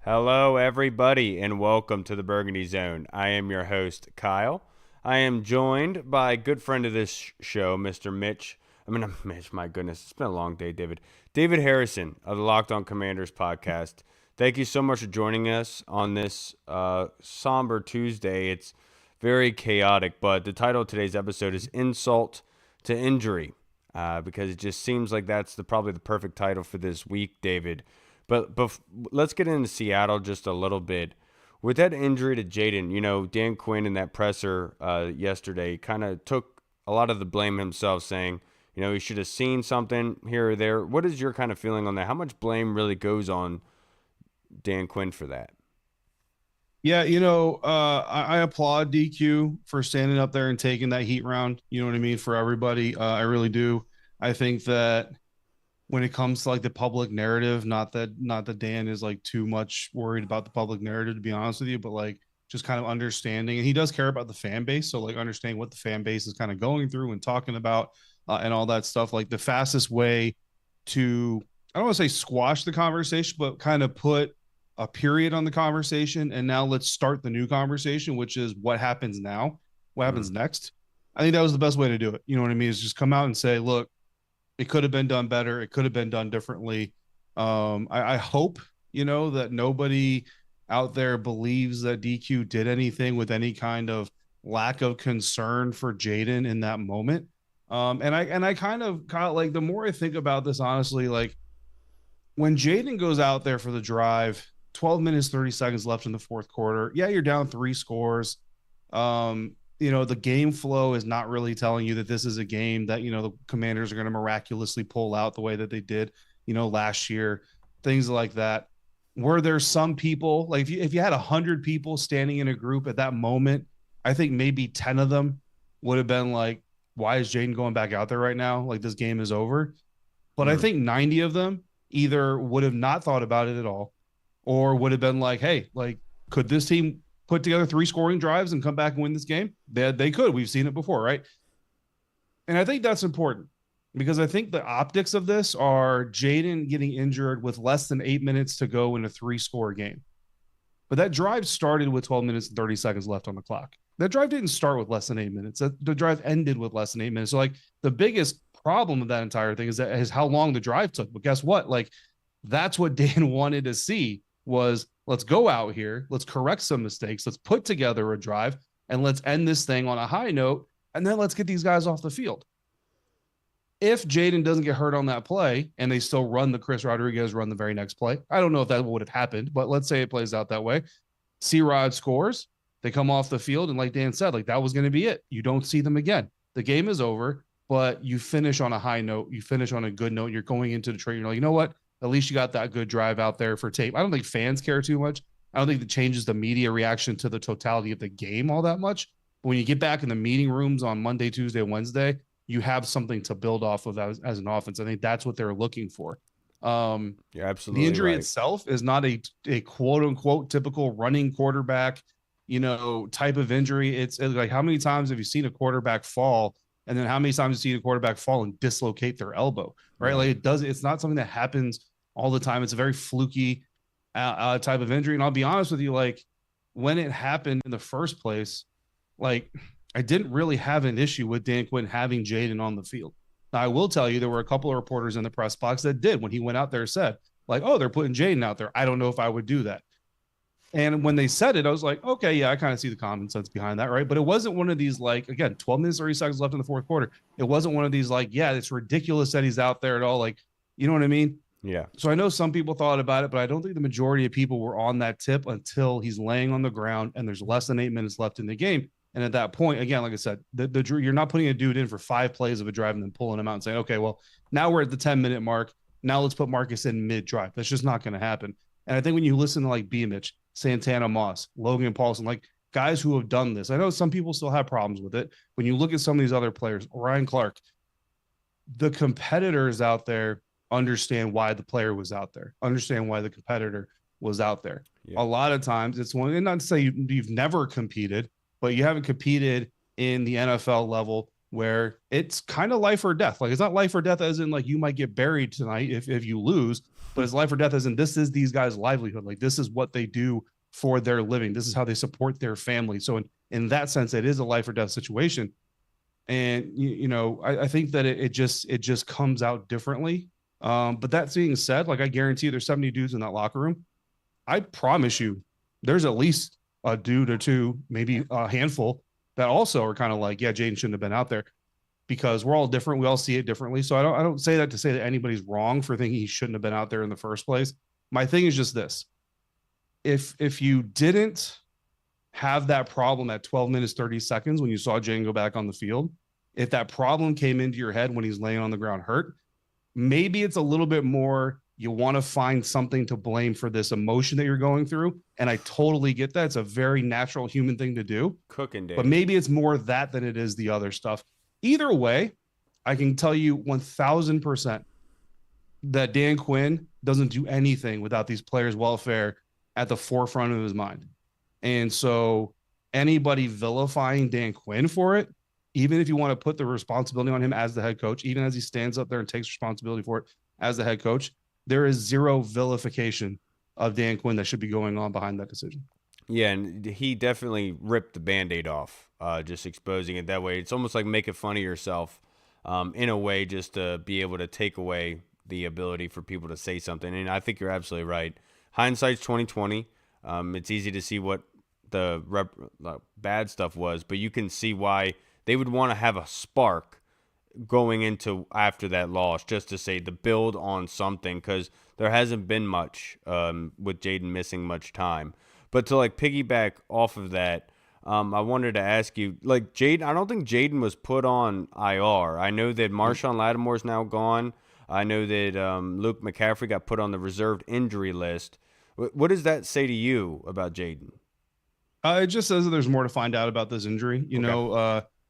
Hello, everybody, and welcome to the Burgundy Zone. I am your host, Kyle. I am joined by a good friend of this show, Mr. Mitch. Mitch, my goodness, it's been a long day, David. David Harrison of the Locked On Commanders podcast. Thank you so much for joining us on this somber Tuesday. It's very chaotic, but the title of today's episode is Insult to Injury, because it just seems like that's probably the perfect title for this week, David. But let's get into Seattle just a little bit. With that injury to Jaden, Dan Quinn in that presser yesterday kind of took a lot of the blame himself, saying, he should have seen something here or there. What is your kind of feeling on that? How much blame really goes on Dan Quinn for that? Yeah, I applaud DQ for standing up there and taking that heat round. You know what I mean? For everybody. I really do. I think that when it comes to like the public narrative, not that Dan is like too much worried about the public narrative, to be honest with you, but like just kind of understanding, and he does care about the fan base. So like understanding what the fan base is kind of going through and talking about and all that stuff. Like the fastest way to, I don't want to say squash the conversation, but kind of put a period on the conversation, and now let's start the new conversation, which is what happens now, what happens next. I think that was the best way to do it. You know what I mean? Is just come out and say, look, it could have been done better. It could have been done differently. I hope, that nobody out there believes that DQ did anything with any kind of lack of concern for Jaden in that moment. And I kind of like, the more I think about this, honestly, like when Jaden goes out there for the drive, 12 minutes, 30 seconds left in the fourth quarter. Yeah, you're down 3 scores. The game flow is not really telling you that this is a game that, the Commanders are going to miraculously pull out the way that they did, last year, things like that. Were there some people, like if you had 100 people standing in a group at that moment, I think maybe 10 of them would have been like, why is Jaden going back out there right now? Like this game is over. But I think 90 of them either would have not thought about it at all, or would have been like, hey, like, could this team put together 3 scoring drives and come back and win this game? They could. We've seen it before, right? And I think that's important because I think the optics of this are Jaden getting injured with less than 8 minutes to go in a 3-score game. But that drive started with 12 minutes and 30 seconds left on the clock. That drive didn't start with less than 8 minutes. The drive ended with less than 8 minutes. So like the biggest problem of that entire thing is how long the drive took. But guess what? Like that's what Dan wanted to see was, let's go out here, let's correct some mistakes, let's put together a drive, and let's end this thing on a high note, and then let's get these guys off the field. If Jaden doesn't get hurt on that play and they still run the Chris Rodriguez run the very next play, I don't know if that would have happened, but let's say it plays out that way. C-Rod scores, they come off the field, and like Dan said, like that was going to be it. You don't see them again. The game is over, but you finish on a high note, you finish on a good note, you're going into Detroit, you're like, you know what? At least you got that good drive out there for tape. I don't think fans care too much. I don't think it changes the media reaction to the totality of the game all that much. But when you get back in the meeting rooms on Monday, Tuesday, Wednesday, you have something to build off of as an offense. I think that's what they're looking for. You're absolutely the injury right. itself is not a quote unquote typical running quarterback, type of injury. It's like, how many times have you seen a quarterback fall? And then how many times have you seen a quarterback fall and dislocate their elbow, right? Yeah. Like it's not something that happens all the time. It's a very fluky type of injury. And I'll be honest with you, like when it happened in the first place, like I didn't really have an issue with Dan Quinn having Jaden on the field. Now, I will tell you, there were a couple of reporters in the press box that did, when he went out there, said like, oh, they're putting Jaden out there. I don't know if I would do that. And when they said it, I was like, okay, yeah, I kind of see the common sense behind that, right? But it wasn't one of these, like, again, 12 minutes, 30 seconds left in the fourth quarter. It wasn't one of these, like, yeah, it's ridiculous that he's out there at all. Like, you know what I mean? Yeah. So I know some people thought about it, but I don't think the majority of people were on that tip until he's laying on the ground and there's less than 8 minutes left in the game. And at that point, again, like I said, you're not putting a dude in for 5 plays of a drive and then pulling him out and saying, okay, well, now we're at the 10-minute mark. Now let's put Marcus in mid-drive. That's just not going to happen. And I think when you listen to like Beamich, Santana Moss, Logan Paulson, like guys who have done this, I know some people still have problems with it. When you look at some of these other players, Ryan Clark, the competitors out there understand why the player was out there, understand why the competitor was out there. Yeah. A lot of times it's and not to say you've never competed, but you haven't competed in the NFL level where it's kind of life or death. Like it's not life or death as in like you might get buried tonight if you lose, but it's life or death as in this is these guys' livelihood. Like this is what they do for their living. This is how they support their family. So in that sense, it is a life or death situation. And I think that it just comes out differently. But that being said, like I guarantee you there's 70 dudes in that locker room. I promise you, there's at least a dude or two, maybe a handful that also are kind of like, yeah, Jaden shouldn't have been out there because we're all different. We all see it differently. So I don't say that to say that anybody's wrong for thinking he shouldn't have been out there in the first place. My thing is just this. If you didn't have that problem at 12 minutes 30 seconds when you saw Jaden go back on the field, if that problem came into your head when he's laying on the ground hurt, maybe it's a little bit more you want to find something to blame for this emotion that you're going through. And I totally get that. It's a very natural human thing to do. Cooking day. But maybe it's more that than it is the other stuff. Either way, I can tell you 1000% that Dan Quinn doesn't do anything without these players' welfare at the forefront of his mind. And so anybody vilifying Dan Quinn for it, even if you want to put the responsibility on him as the head coach, even as he stands up there and takes responsibility for it as the head coach, there is zero vilification of Dan Quinn that should be going on behind that decision. Yeah, and he definitely ripped the Band-Aid off, just exposing it that way. It's almost like making fun of yourself in a way just to be able to take away the ability for people to say something. And I think you're absolutely right. Hindsight's 2020. It's easy to see what the bad stuff was, but you can see why they would want to have a spark going into after that loss just to say to build on something because there hasn't been much with Jaden missing much time. But to like piggyback off of that, I wanted to ask you, like Jaden, I don't think Jaden was put on IR. I know that Marshawn Lattimore's now gone. I know that Luke McCaffrey got put on the reserved injury list. What does that say to you about Jaden? It just says that there's more to find out about this injury.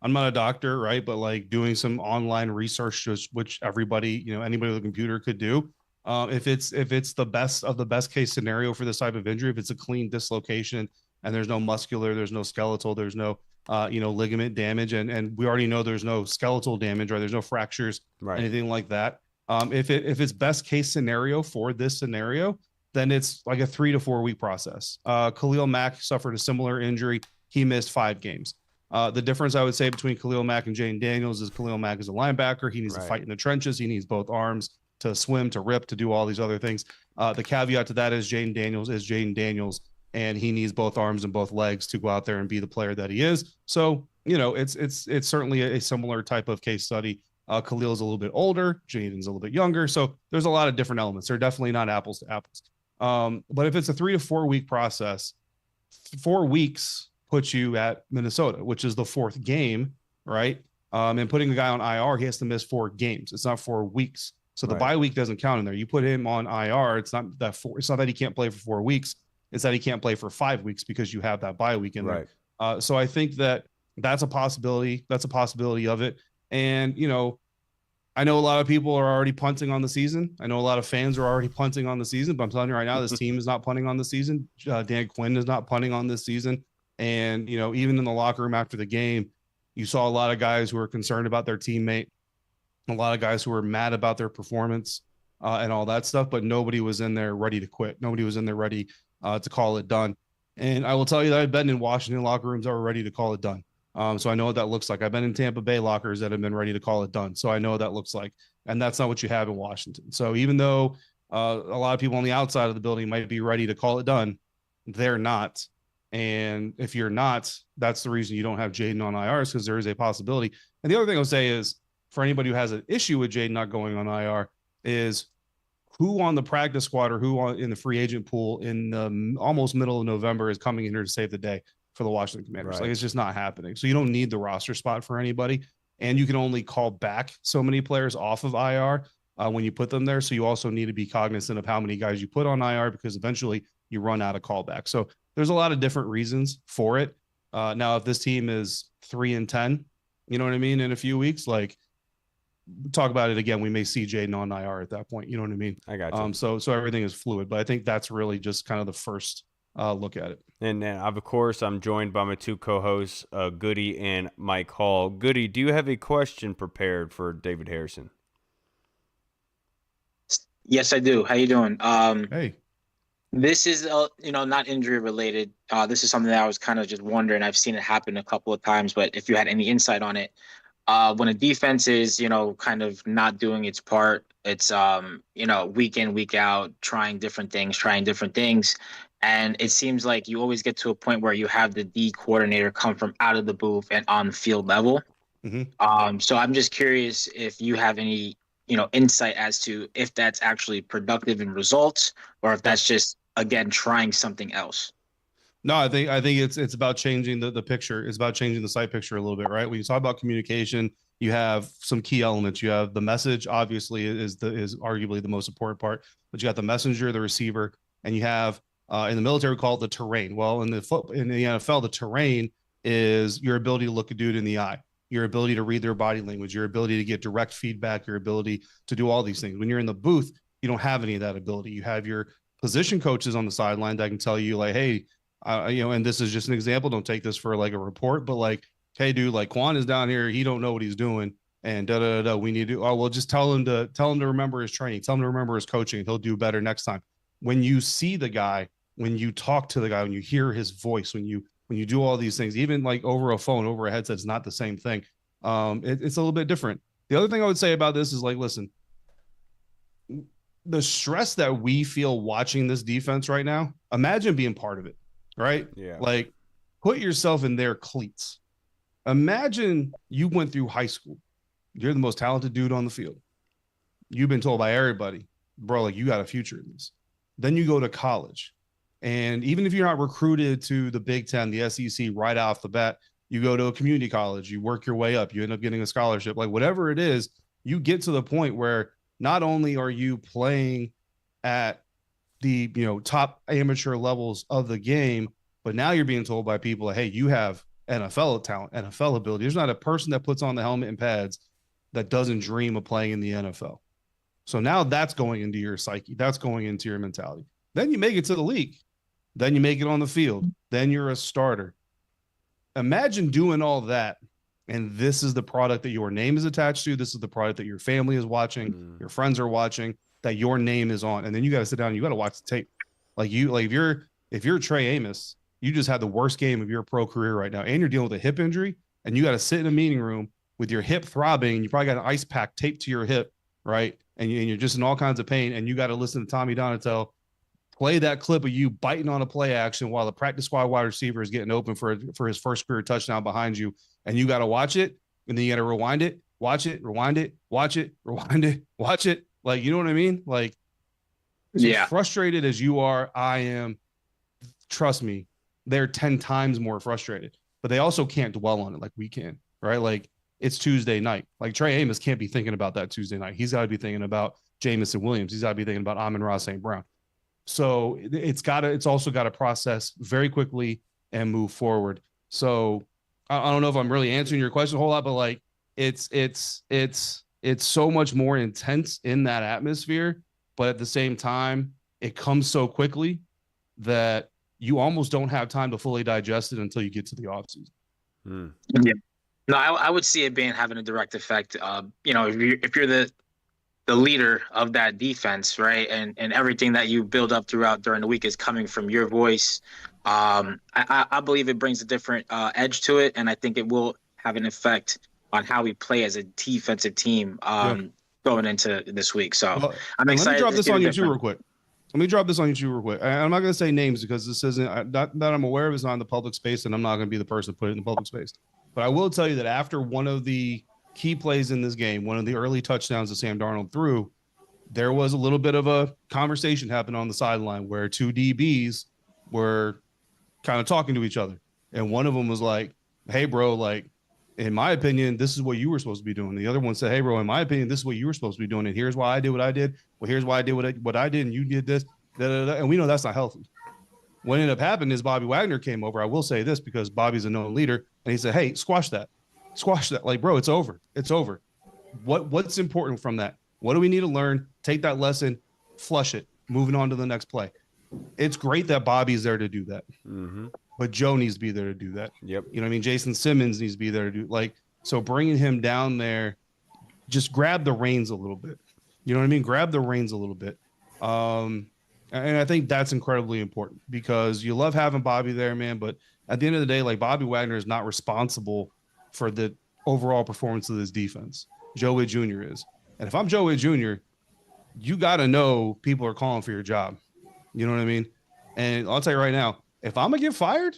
I'm not a doctor, right? But like doing some online research, just which everybody, anybody with a computer could do. If it's the best of the best case scenario for this type of injury, if it's a clean dislocation and there's no muscular, there's no skeletal, there's no ligament damage, and we already know there's no skeletal damage, right? There's no fractures, Right. anything like that. If it's best case scenario for this scenario, then it's like a 3 to 4 week process. Khalil Mack suffered a similar injury. He missed 5 games. The difference I would say between Khalil Mack and Jaden Daniels is Khalil Mack is a linebacker. He needs to fight in the trenches. He needs both arms to swim, to rip, to do all these other things. The caveat to that is Jaden Daniels, and he needs both arms and both legs to go out there and be the player that he is. So, it's certainly a similar type of case study. Khalil's a little bit older. Jaden's a little bit younger. So there's a lot of different elements. They're definitely not apples to apples. But if it's a 3 to 4 week process, 4 weeks puts you at Minnesota, which is the 4th game, right? And putting the guy on IR, he has to miss 4 games. It's not 4 weeks. So the bye week doesn't count in there. You put him on IR, it's not that he can't play for 4 weeks. It's that he can't play for 5 weeks because you have that bye week in there. So I think that's a possibility. That's a possibility of it. And, I know a lot of people are already punting on the season. I know a lot of fans are already punting on the season, but I'm telling you right now, this team is not punting on the season. Dan Quinn is not punting on this season. And, even in the locker room after the game, you saw a lot of guys who were concerned about their teammate, a lot of guys who were mad about their performance and all that stuff, but nobody was in there ready to quit. Nobody was in there ready to call it done. And I will tell you that I've been in Washington locker rooms that were ready to call it done. So I know what that looks like. I've been in Tampa Bay lockers that have been ready to call it done. So I know what that looks like. And that's not what you have in Washington. So even though a lot of people on the outside of the building might be ready to call it done, they're not. And if you're not, that's the reason you don't have Jaden on IRs, because there is a possibility. And the other thing I'll say is, for anybody who has an issue with Jaden not going on IR, is who on the practice squad or who in the free agent pool in the almost middle of November is coming in here to save the day for the Washington Commanders. Like, it's just not happening. So you don't need the roster spot for anybody. And you can only call back so many players off of IR when you put them there. So you also need to be cognizant of how many guys you put on IR, because eventually you run out of callback. So there's a lot of different reasons for it. Now, if this team is 3-10, you know what I mean, in a few weeks, like, talk about it again, we may see Jaden on IR at that point. You know what I mean? I got you. So everything is fluid, but I think that's really just kind of the first look at it. And then, of course, I'm joined by my two co-hosts, Goody and Mike Hall. Goody, do you have a question prepared for David Harrison? Yes, I do. How you doing? Hey, This is not injury related. This is something that I was kind of just wondering. I've seen it happen a couple of times, but if you had any insight on it, when a defense is, kind of not doing its part, it's week in, week out, trying different things. And it seems like you always get to a point where you have the D coordinator come from out of the booth and on the field level. mm-hmm. So I'm just curious if you have any, insight as to if that's actually productive in results or if that's just again trying something else. No, I think it's about changing the picture. It's about changing the site picture a little bit, right? When you talk about communication, you have some key elements. You have the message, obviously, is arguably the most important part, but you got the messenger, the receiver, and you have in the military we call it the terrain. Well, in the NFL, the terrain is your ability to look a dude in the eye, your ability to read their body language, your ability to get direct feedback, your ability to do all these things. When you're in the booth, you don't have any of that ability. You have your position coaches on the sideline that can tell you like, hey, and this is just an example. Don't take this for like a report, but like, hey, dude, like Quan is down here. He don't know what he's doing, and da da da. We need to. Oh, well, just tell him to remember his training. Tell him to remember his coaching. He'll do better next time. When you see the guy, when you talk to the guy, when you hear his voice, when you do all these things, even like over a phone, over a headset, it's not the same thing. It's a little bit different. The other thing I would say about this is like, listen, the stress that we feel watching this defense right now. Imagine being part of it. Right? Yeah. Like, put yourself in their cleats. Imagine you went through high school. You're the most talented dude on the field. You've been told by everybody, bro, like you got a future in this. Then you go to college. And even if you're not recruited to the Big Ten, the SEC right off the bat, you go to a community college, you work your way up, you end up getting a scholarship, like whatever it is, you get to the point where not only are you playing at the top amateur levels of the game, but now you're being told by people, hey, you have NFL talent, NFL ability. There's not a person that puts on the helmet and pads that doesn't dream of playing in the NFL. So now that's going into your psyche. That's going into your mentality. Then you make it to the league. Then you make it on the field. Then you're a starter. Imagine doing all that, and this is the product that your name is attached to. This is the product that your family is watching, your friends are watching, that your name is on. And then you got to sit down and you got to watch the tape. If you're Trey Amos, you just had the worst game of your pro career right now, and you're dealing with a hip injury, and you got to sit in a meeting room with your hip throbbing, and you probably got an ice pack taped to your hip, right? And you're just in all kinds of pain, and you got to listen to Tommy Donatel play that clip of you biting on a play action while the practice squad wide receiver is getting open for his first career touchdown behind you, and you got to watch it, and then you got to rewind it, watch it, rewind it, watch it, rewind it, watch it. Like, you know what I mean? Like, so Yeah. frustrated as you are, I am. Trust me, they're 10 times more frustrated, but they also can't dwell on it like we can, right? Like, it's Tuesday night. Like, Trey Amos can't be thinking about that Tuesday night. He's got to be thinking about Jamison Williams. He's got to be thinking about Amon-Ra St. Brown. So it's also got to process very quickly and move forward. So I don't know if I'm really answering your question a whole lot, but like it's so much more intense in that atmosphere, but at the same time, it comes so quickly that you almost don't have time to fully digest it until you get to the offseason. Yeah. No, I would see it having a direct effect. If you're the leader of that defense, right, and everything that you build up during the week is coming from your voice. I believe it brings a different edge to it, and I think it will have an effect on how we play as a defensive team going into this week. So well, I'm excited. Let me drop this on you too real quick. I'm not going to say names because this isn't that I'm aware of. It's not in the public space, and I'm not going to be the person to put it in the public space. But I will tell you that after one of the key plays in this game, one of the early touchdowns that Sam Darnold threw, there was a little bit of a conversation happening on the sideline where two DBs were kind of talking to each other. And one of them was like, hey, bro, like, in my opinion, this is what you were supposed to be doing. The other one said, hey, bro, in my opinion, this is what you were supposed to be doing. And here's why I did what I did. Well, here's why I did what I did. And you did this. Da, da, da. And we know that's not healthy. What ended up happening is Bobby Wagner came over. I will say this because Bobby's a known leader. And he said, hey, squash that. Like, bro, it's over. It's over. What's important from that? What do we need to learn? Take that lesson, flush it, moving on to the next play. it's great that Bobby's there to do that, Mm-hmm. but Joe needs to be there to do that. Yep. You know what I mean? Jason Simmons needs to be there to do like so. Bringing him down there, just grab the reins a little bit. You know what I mean? Grab the reins a little bit. And I think that's incredibly important because you love having Bobby there, man. But at the end of the day, like Bobby Wagner is not responsible for the overall performance of this defense. Joe Witt Jr. is. And if I'm Joe Witt Jr., you got to know people are calling for your job. You know what I mean? And I'll tell you right now, if I'm going to get fired,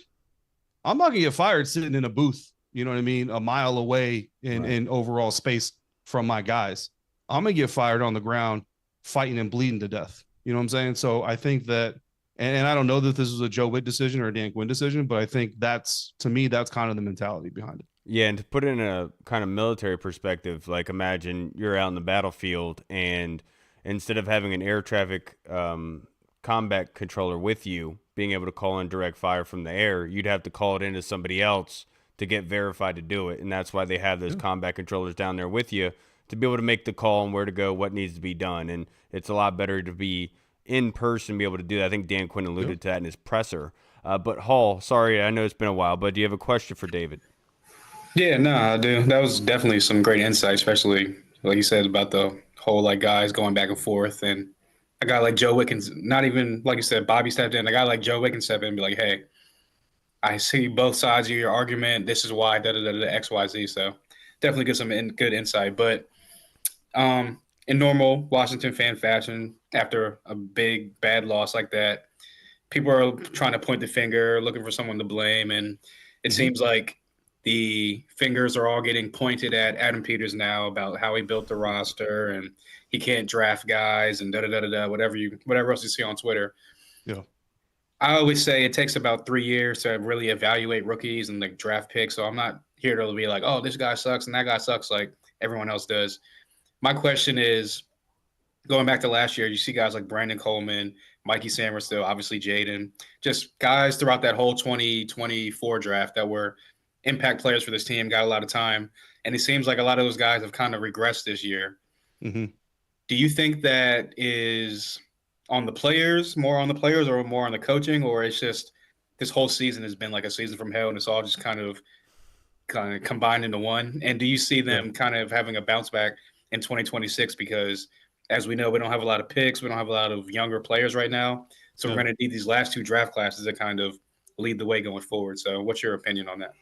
I'm not going to get fired sitting in a booth, you know what I mean, a mile away in overall space from my guys. I'm going to get fired on the ground fighting and bleeding to death. You know what I'm saying? So I think that, and I don't know that this was a Joe Witt decision or a Dan Quinn decision, but I think that's, to me, that's kind of the mentality behind it. Yeah, and to put it in a kind of military perspective, like imagine you're out in the battlefield and instead of having an air traffic combat controller with you, being able to call in direct fire from the air, you'd have to call it into somebody else to get verified to do it. And that's why they have those combat controllers down there with you to be able to make the call and where to go, what needs to be done. And it's a lot better to be in person, be able to do that. I think Dan Quinn alluded to that in his presser. But Hall, sorry, I know it's been a while, but do you have a question for David? Yeah, no, I do. That was definitely some great insight, especially like you said about the whole like guys going back and forth, and a guy like Joe Wick can not even like you said, Bobby stepped in. A guy like Joe Wick can step in and be like, "Hey, I see both sides of your argument. This is why da da da da X Y Z." So definitely get some good insight. But in normal Washington fan fashion, after a big bad loss like that, people are trying to point the finger, looking for someone to blame, and it seems like the fingers are all getting pointed at Adam Peters now about how he built the roster and he can't draft guys and da da da da da whatever else you see on Twitter. Yeah. I always say it takes about 3 years to really evaluate rookies and like draft picks. So I'm not here to be like, oh, this guy sucks and that guy sucks like everyone else does. My question is, going back to last year, you see guys like Brandon Coleman, Mikey Samerstill, obviously Jaden, just guys throughout that whole 2024 draft that were impact players for this team, got a lot of time. And it seems like a lot of those guys have kind of regressed this year. Mm-hmm. Do you think that is on the players, more on the players or more on the coaching, or it's just this whole season has been like a season from hell and it's all just kind of combined into one? And do you see them kind of having a bounce back in 2026? Because as we know, we don't have a lot of picks. We don't have a lot of younger players right now. So we're going to need these last two draft classes to kind of lead the way going forward. So what's your opinion on that?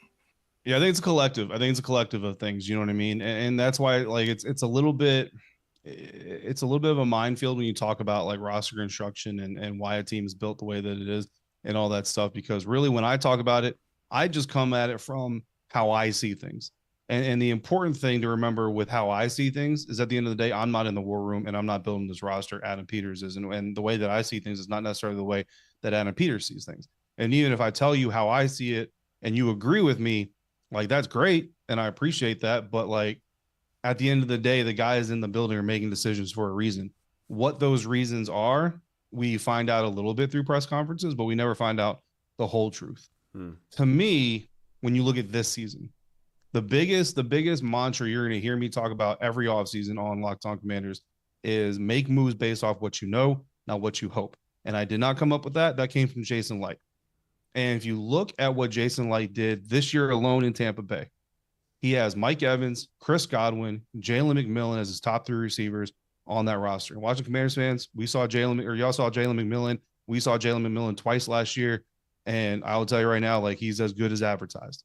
Yeah, I think it's a collective. I think it's a collective of things. You know what I mean? And that's why like it's a little bit of a minefield when you talk about like roster construction and why a team is built the way that it is and all that stuff. Because really, when I talk about it, I just come at it from how I see things. And the important thing to remember with how I see things is at the end of the day, I'm not in the war room and I'm not building this roster. Adam Peters is. And the way that I see things is not necessarily the way that Adam Peters sees things. And even if I tell you how I see it and you agree with me, like, that's great. And I appreciate that. But like, at the end of the day, the guys in the building are making decisions for a reason. What those reasons are, we find out a little bit through press conferences, but we never find out the whole truth. To me, when you look at this season, the biggest mantra you're going to hear me talk about every offseason on Locked On Commanders is make moves based off what you know, not what you hope. And I did not come up with that. That came from Jason Light. And if you look at what Jason Light did this year alone in Tampa Bay, he has Mike Evans, Chris Godwin, Jalen McMillan as his top three receivers on that roster. And watching Commanders fans, y'all saw Jalen McMillan. We saw Jalen McMillan twice last year. And I will tell you right now, like, he's as good as advertised.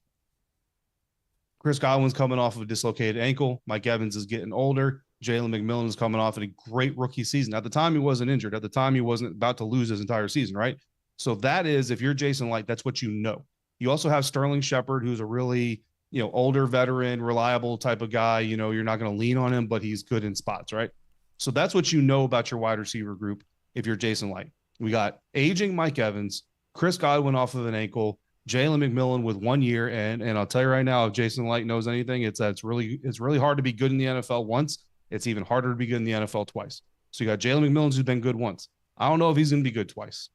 Chris Godwin's coming off of a dislocated ankle. Mike Evans is getting older. Jalen McMillan is coming off of a great rookie season. At the time, he wasn't injured. At the time, he wasn't about to lose his entire season, right? So that is, if you're Jason Light, that's what you know. You also have Sterling Shepard, who's a really, older veteran, reliable type of guy. You're not going to lean on him, but he's good in spots, right? So that's what you know about your wide receiver group if you're Jason Light. We got aging Mike Evans, Chris Godwin off of an ankle, Jalen McMillan with 1 year, and I'll tell you right now, if Jason Light knows anything, it's that it's really hard to be good in the NFL once. It's even harder to be good in the NFL twice. So you got Jalen McMillan, who's been good once. I don't know if he's going to be good twice.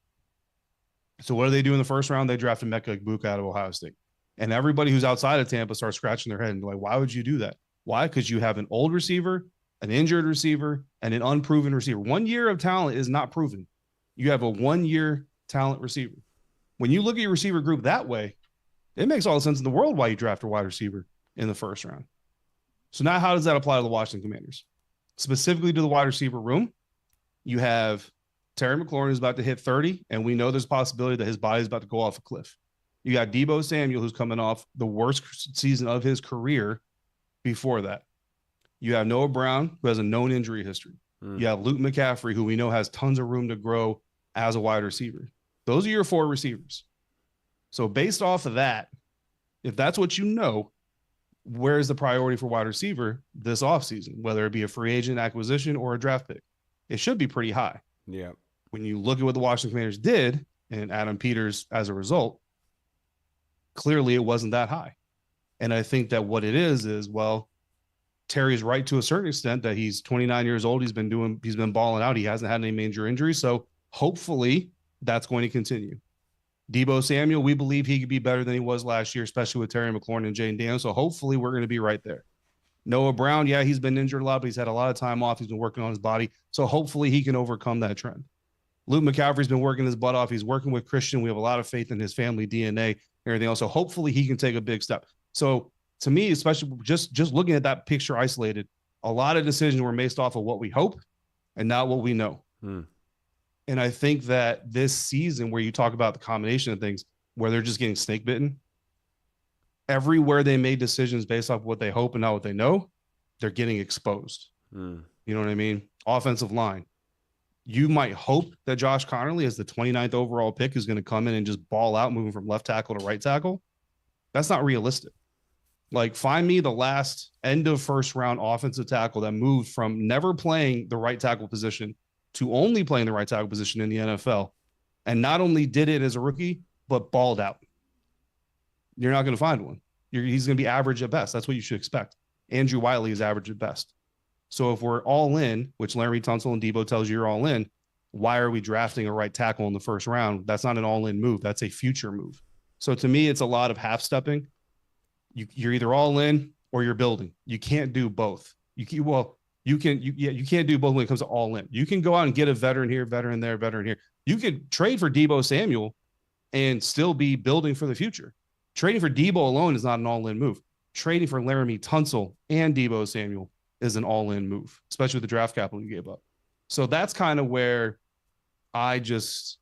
So what do they do in the first round? They drafted Mecca Egbuka out of Ohio State. And everybody who's outside of Tampa starts scratching their head and be like, why would you do that? Why? Because you have an old receiver, an injured receiver, and an unproven receiver. 1 year of talent is not proven. You have a 1 year talent receiver. When you look at your receiver group that way, it makes all the sense in the world why you draft a wide receiver in the first round. So now how does that apply to the Washington Commanders? Specifically to the wide receiver room, you have Terry McLaurin who's about to hit 30, and we know there's a possibility that his body is about to go off a cliff. You got Deebo Samuel who's coming off the worst season of his career before that. You have Noah Brown who has a known injury history. You have Luke McCaffrey who we know has tons of room to grow as a wide receiver. Those are your 4 receivers. So based off of that, if that's what you know, where's the priority for wide receiver this offseason, whether it be a free agent acquisition or a draft pick? It should be pretty high. Yeah. When you look at what the Washington Commanders did and Adam Peters as a result, clearly it wasn't that high. And I think that what it is, well, Terry's right to a certain extent that he's 29 years old. He's been balling out. He hasn't had any major injuries. So hopefully that's going to continue. Deebo Samuel, we believe he could be better than he was last year, especially with Terry McLaurin and Jane Daniels. So hopefully we're going to be right there. Noah Brown, yeah, he's been injured a lot, but he's had a lot of time off. He's been working on his body. So hopefully he can overcome that trend. Luke McCaffrey's been working his butt off. He's working with Christian. We have a lot of faith in his family DNA and everything else. So hopefully he can take a big step. So to me, especially just looking at that picture isolated, a lot of decisions were based off of what we hope and not what we know. And I think that this season where you talk about the combination of things where they're just getting snake bitten, everywhere they made decisions based off what they hope and not what they know, they're getting exposed. You know what I mean? Offensive line. You might hope that Josh Connerly as the 29th overall pick is going to come in and just ball out moving from left tackle to right tackle. That's not realistic. Like, find me the last end of first round offensive tackle that moved from never playing the right tackle position to only playing the right tackle position in the NFL. And not only did it as a rookie, but balled out. You're not going to find one. He's going to be average at best. That's what you should expect. Andrew Wiley is average at best. So if we're all in, which Larry Tunsil and Deebo tells you you're all in, why are we drafting a right tackle in the first round? That's not an all-in move. That's a future move. So to me, it's a lot of half-stepping. You're either all in or you're building. You can't do both. You can't do both when it comes to all in. You can go out and get a veteran here, veteran there, veteran here. You could trade for Deebo Samuel and still be building for the future. Trading for Deebo alone is not an all-in move. Trading for Laramie Tunsil and Deebo Samuel is an all-in move, especially with the draft capital you gave up. So that's kind of where I just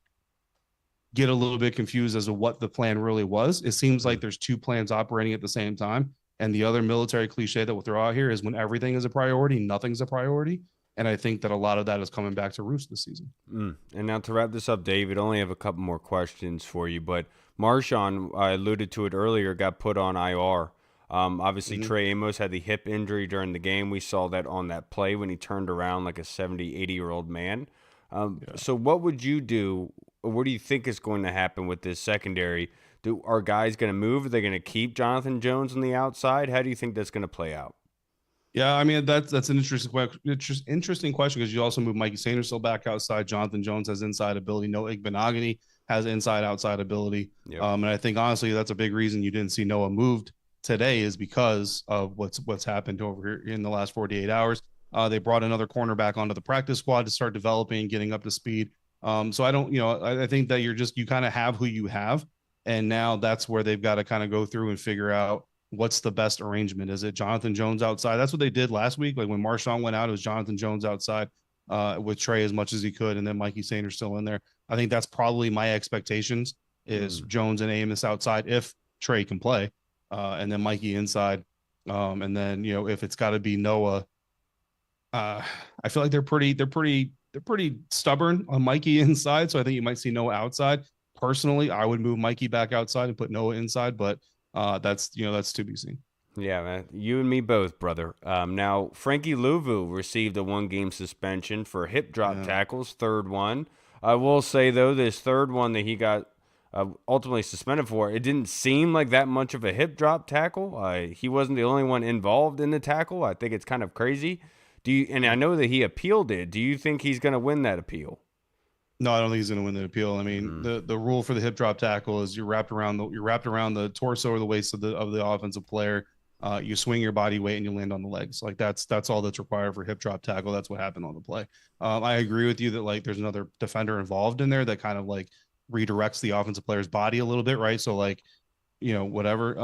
get a little bit confused as to what the plan really was. It seems like there's 2 plans operating at the same time. And the other military cliche that we'll throw out here is when everything is a priority, nothing's a priority. And I think that a lot of that is coming back to roost this season. And now to wrap this up, David, only have a couple more questions for you. But Marshawn, I alluded to it earlier, got put on IR. Obviously, Trey Amos had the hip injury during the game. We saw that on that play when he turned around like a 70, 80-year-old man. So what would you do? What do you think is going to happen with this secondary? Are guys going to move? Are they going to keep Jonathan Jones on the outside? How do you think that's going to play out? Yeah, I mean, that's an interesting question because you also move Mikey Sanderson back outside. Jonathan Jones has inside ability. Noah Igbenogany has inside-outside ability. Yep. And I think, honestly, that's a big reason you didn't see Noah moved today is because of what's happened over here in the last 48 hours. They brought another cornerback onto the practice squad to start developing and getting up to speed. So I think that you kind of have who you have. And now that's where they've got to kind of go through and figure out what's the best arrangement. Is it Jonathan Jones outside? That's what they did last week. Like when Marshawn went out, it was Jonathan Jones outside with Trey as much as he could. And then Mikey Sanders still in there. I think that's probably my expectations is Jones and Amos outside if Trey can play and then Mikey inside. And then, if it's got to be Noah, I feel like they're pretty stubborn on Mikey inside. So I think you might see Noah outside. Personally, I would move Mikey back outside and put Noah inside, but that's to be seen. Yeah, man. You and me both, brother. Now, Frankie Louvu received a 1-game suspension for hip drop tackles, third one. I will say, though, this third one that he got ultimately suspended for, it didn't seem like that much of a hip drop tackle. He wasn't the only one involved in the tackle. I think it's kind of crazy. And I know that he appealed it. Do you think he's going to win that appeal? No, I don't think he's going to win the appeal. I mean, the rule for the hip drop tackle is you're wrapped around the torso or the waist of the offensive player. You swing your body weight and you land on the legs. Like that's all that's required for hip drop tackle. That's what happened on the play. I agree with you that like there's another defender involved in there that kind of like redirects the offensive player's body a little bit, right? So like, whatever.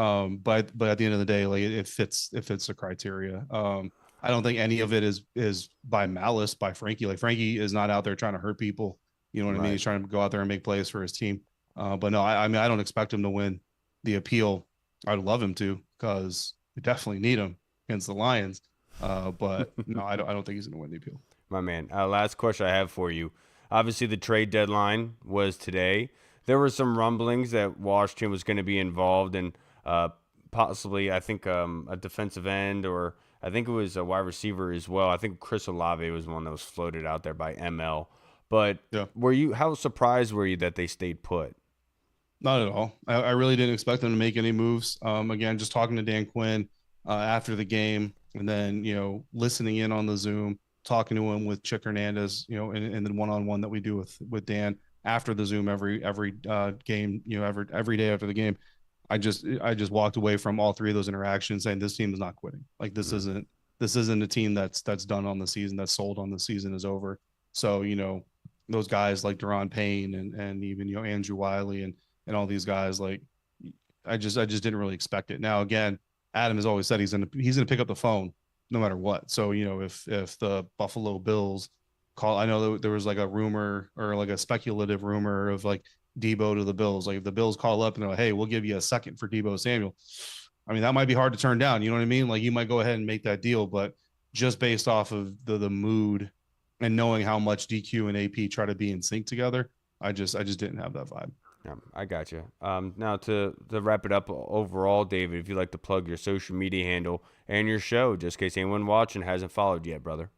But at the end of the day, like it fits the criteria. I don't think any of it is by malice by Frankie. Like Frankie is not out there trying to hurt people. You know what I mean? He's trying to go out there and make plays for his team. But no, I mean I don't expect him to win the appeal. I'd love him to because we definitely need him against the Lions. But no, I don't think he's going to win the appeal. My man. Last question I have for you. Obviously, the trade deadline was today. There were some rumblings that Washington was going to be involved in possibly, I think, a defensive end, or I think it was a wide receiver as well. I think Chris Olave was one that was floated out there by ML. But Yeah. How surprised were you that they stayed put? Not at all. I really didn't expect them to make any moves. Again, just talking to Dan Quinn after the game, and then listening in on the Zoom, talking to him with Chick Hernandez, and then one-on-one that we do with Dan after the Zoom every game, every day after the game. I just walked away from all three of those interactions saying this team is not quitting. Like this isn't a team that's done on the season, that's sold on the season is over. So those guys like Deron Payne and even Andrew Wiley and all these guys, like I just didn't really expect it. Now again, Adam has always said he's gonna pick up the phone no matter what. So if the Buffalo Bills call, I know there was like a rumor or like a speculative rumor of like Debo to the Bills. Like if the Bills call up and they're like, hey, we'll give you a second for Debo Samuel. I mean, that might be hard to turn down. You know what I mean? Like you might go ahead and make that deal, but just based off of the mood and knowing how much DQ and AP try to be in sync together, I just didn't have that vibe. Yeah, I got you. Now to wrap it up overall, David, if you'd like to plug your social media handle and your show, just in case anyone watching hasn't followed yet, brother.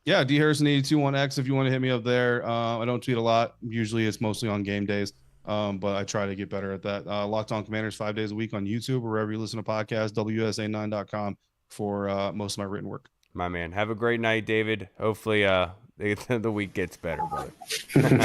Yeah, D Harrison 82 on X if you want to hit me up there. I don't tweet a lot. Usually it's mostly on game days, but I try to get better at that. Locked On Commanders 5 days a week on YouTube or wherever you listen to podcasts. WSA9.com for most of my written work. My man, have a great night, David. Hopefully, the week gets better, brother.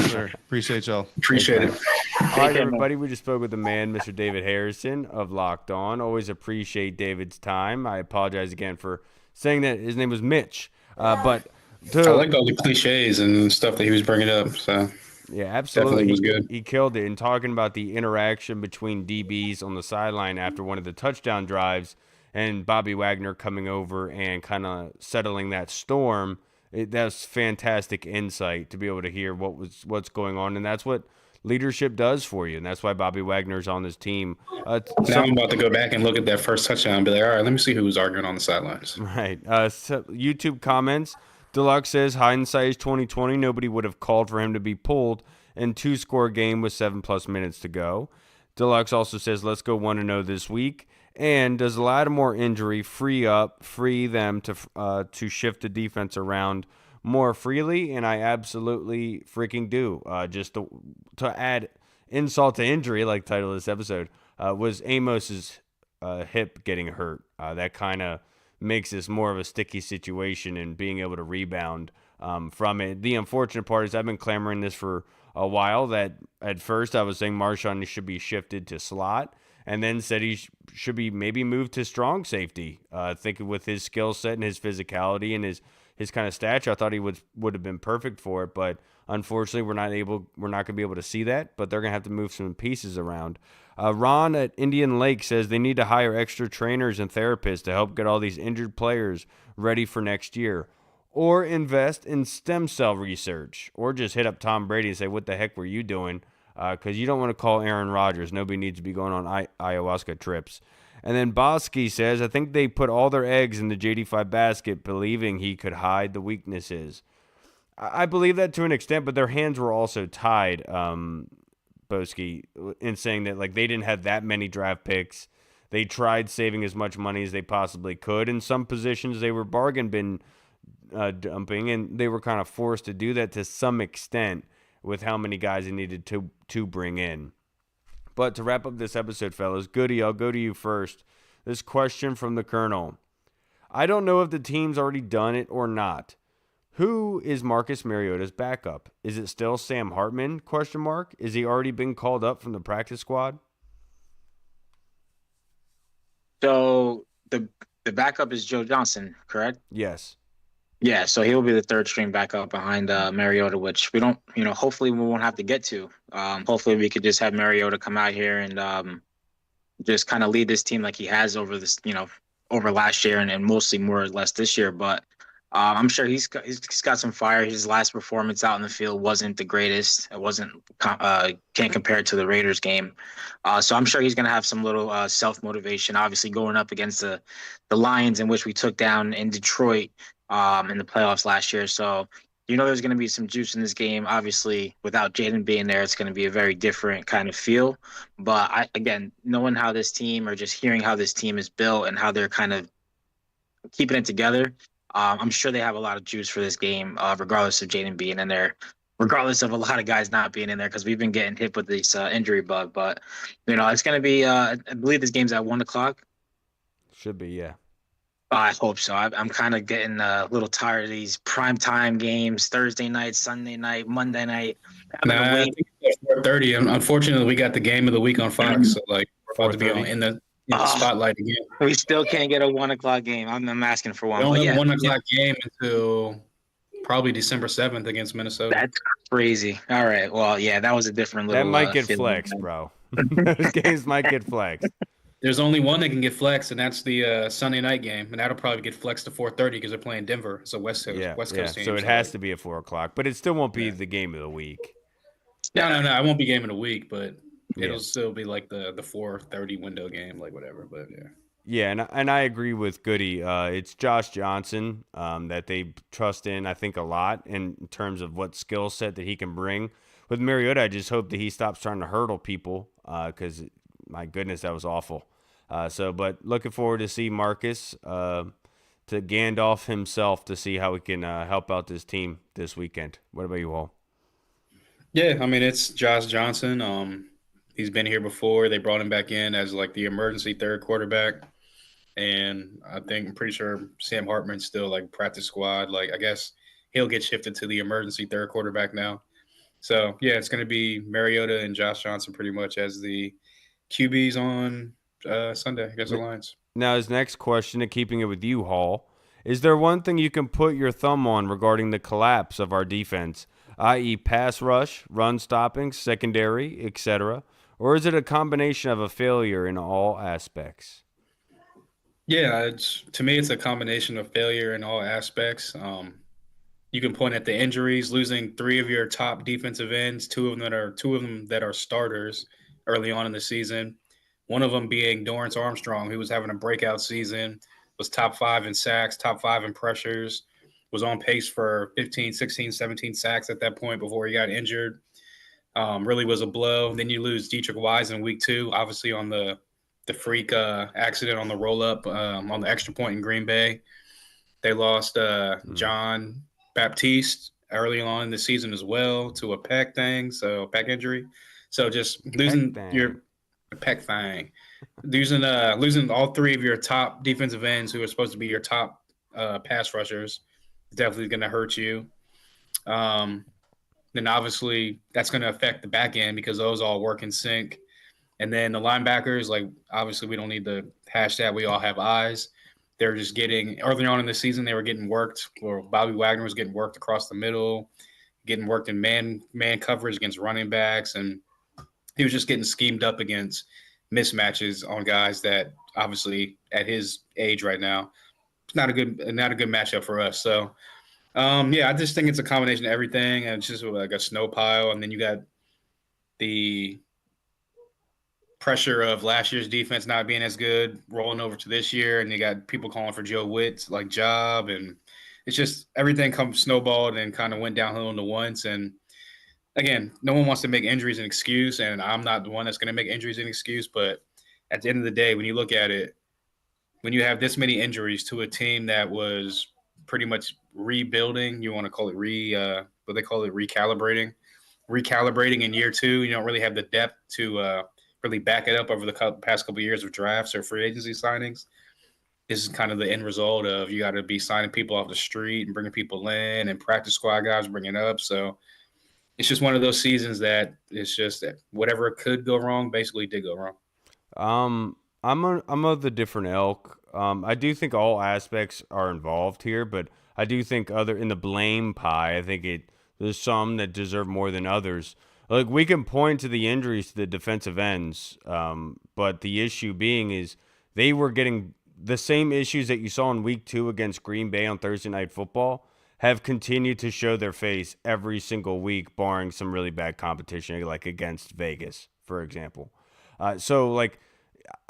Sure. Appreciate y'all. Appreciate it. All right, everybody. We just spoke with the man, Mr. David Harrison of Locked On. Always appreciate David's time. I apologize again for saying that his name was Mitch, but I like all the cliches and stuff that he was bringing up. So yeah, absolutely, definitely was good. He killed it. And talking about the interaction between DBs on the sideline after one of the touchdown drives, and Bobby Wagner coming over and kind of settling that storm. That's fantastic insight to be able to hear what's going on, and that's what leadership does for you, and that's why Bobby Wagner's on this team. Now I'm about to go back and look at that first touchdown and be like, all right, let me see who was arguing on the sidelines. Right. So YouTube comments. Deluxe says, hindsight is 2020. Nobody would have called for him to be pulled in 2-score game with 7+ minutes to go. Deluxe also says, let's go 1-0 this week. And does the Lattimore injury free them to shift the defense around more freely? And I absolutely freaking do. Just to add insult to injury, like the title of this episode, was Amos's hip getting hurt. That kind of makes this more of a sticky situation and being able to rebound from it. The unfortunate part is I've been clamoring this for a while, that at first I was saying Marshawn should be shifted to slot, and then said he should be maybe moved to strong safety. Thinking with his skill set and his physicality and his kind of stature, I thought he would have been perfect for it. But unfortunately, we're not going to be able to see that. But they're going to have to move some pieces around. Ron at Indian Lake says they need to hire extra trainers and therapists to help get all these injured players ready for next year, or invest in stem cell research, or just hit up Tom Brady and say, "What the heck were you doing?" Because you don't want to call Aaron Rodgers. Nobody needs to be going on ayahuasca trips. And then Bosky says, I think they put all their eggs in the JD5 basket, believing he could hide the weaknesses. I believe that to an extent, but their hands were also tied, Bosky, in saying that like they didn't have that many draft picks. They tried saving as much money as they possibly could. In some positions, they were bargain bin dumping, and they were kind of forced to do that to some extent with how many guys they needed to bring in. But to wrap up this episode, fellas, Goody, I'll go to you first. This question from the Colonel. I don't know if the team's already done it or not. Who is Marcus Mariota's backup? Is it still Sam Hartman? ? Is he already been called up from the practice squad? So the backup is Joe Johnson, correct? Yes. Yeah, so he'll be the third string backup behind Mariota, which we don't, hopefully we won't have to get to. Hopefully we could just have Mariota come out here and just kind of lead this team like he has over this, over last year and mostly more or less this year. But I'm sure he's got some fire. His last performance out in the field wasn't the greatest. It wasn't can't compare it to the Raiders game. So I'm sure he's gonna have some little self motivation. Obviously, going up against the Lions, in which we took down in Detroit in the playoffs last year. So there's going to be some juice in this game. Obviously, without Jaden being there, it's going to be a very different kind of feel. But again, knowing how this team or just hearing how this team is built and how they're kind of keeping it together, I'm sure they have a lot of juice for this game, regardless of Jaden being in there, regardless of a lot of guys not being in there, because we've been getting hit with this injury bug. But, it's going to be, I believe this game's at 1 o'clock. Should be, yeah. I hope so. I'm kind of getting a little tired of these primetime games, Thursday night, Sunday night, Monday night. I think it's 4:30. Unfortunately, we got the game of the week on Fox, so like we're about to be 4:30? in the spotlight again. We still can't get a 1 o'clock game. I'm asking for one. We don't But have yeah, a 1 o'clock game until probably December 7th against Minnesota. that's crazy. All right. Well, yeah, that was a different little. That might get feeling. flexed, bro. Those games might get flexed. There's only one that can get flexed, and that's the Sunday night game, and that'll probably get flexed to 4:30 because they're playing Denver. It's a West Coast team. So it has to be at 4 o'clock, but it still won't be the game of the week. No. It won't be game of the week, but it'll still be like the 4:30 window game, like whatever. But yeah. Yeah, and I agree with Goody. It's Josh Johnson that they trust in, I think, a lot in terms of what skill set that he can bring. With Mariota, I just hope that he stops trying to hurdle people because, my goodness, that was awful. But looking forward to see Marcus, to Gandalf himself, to see how we can help out this team this weekend. What about you all? Yeah, I mean it's Josh Johnson. He's been here before. They brought him back in as like the emergency third quarterback. And I'm pretty sure Sam Hartman's still like practice squad. Like I guess he'll get shifted to the emergency third quarterback now. So yeah, it's going to be Mariota and Josh Johnson pretty much as the QBs on Sunday against the Lions. Now, his next question, and keeping it with you, Hall, is there one thing you can put your thumb on regarding the collapse of our defense, i.e., pass rush, run stopping, secondary, etc., or is it a combination of a failure in all aspects? Yeah, to me, it's a combination of failure in all aspects. You can point at the injuries, losing three of your top defensive ends, two of them that are starters early on in the season. One of them being Dorrance Armstrong, who was having a breakout season, was top 5 in sacks, top 5 in pressures, was on pace for 15, 16, 17 sacks at that point before he got injured. Really was a blow. Then you lose Dietrich Wise in week 2, obviously on the freak accident on the roll up on the extra point in Green Bay. They lost John Baptiste early on in the season as well to a pec injury. So just losing your pec thing, losing all three of your top defensive ends who are supposed to be your top pass rushers is definitely going to hurt you. Then obviously that's going to affect the back end because those all work in sync. And then the linebackers, like obviously we don't need to hash that. We all have eyes. They're just getting early on in the season, they were getting worked, or Bobby Wagner was getting worked across the middle, getting worked in man coverage against running backs, and he was just getting schemed up against mismatches on guys that obviously at his age right now, it's not a good matchup for us. So I just think it's a combination of everything, and it's just like a snow pile, and then you got the pressure of last year's defense not being as good rolling over to this year, and you got people calling for Joe Witt like job, and it's just everything comes snowballed and kind of went downhill into once. And again, no one wants to make injuries an excuse, and I'm not the one that's going to make injuries an excuse, but at the end of the day, when you look at it, when you have this many injuries to a team that was pretty much rebuilding, you want to call it recalibrating in year 2, you don't really have the depth to really back it up over the past couple of years of drafts or free agency signings. This is kind of the end result of you got to be signing people off the street and bringing people in, and practice squad guys bringing up. So it's just one of those seasons that it's just that whatever could go wrong basically did go wrong. I'm of the different ilk. I do think all aspects are involved here, but I do think other in the blame pie, I think there's some that deserve more than others. Like we can point to the injuries to the defensive ends, but the issue being is they were getting the same issues that you saw in week 2 against Green Bay on Thursday Night Football have continued to show their face every single week, barring some really bad competition, like against Vegas, for example. So like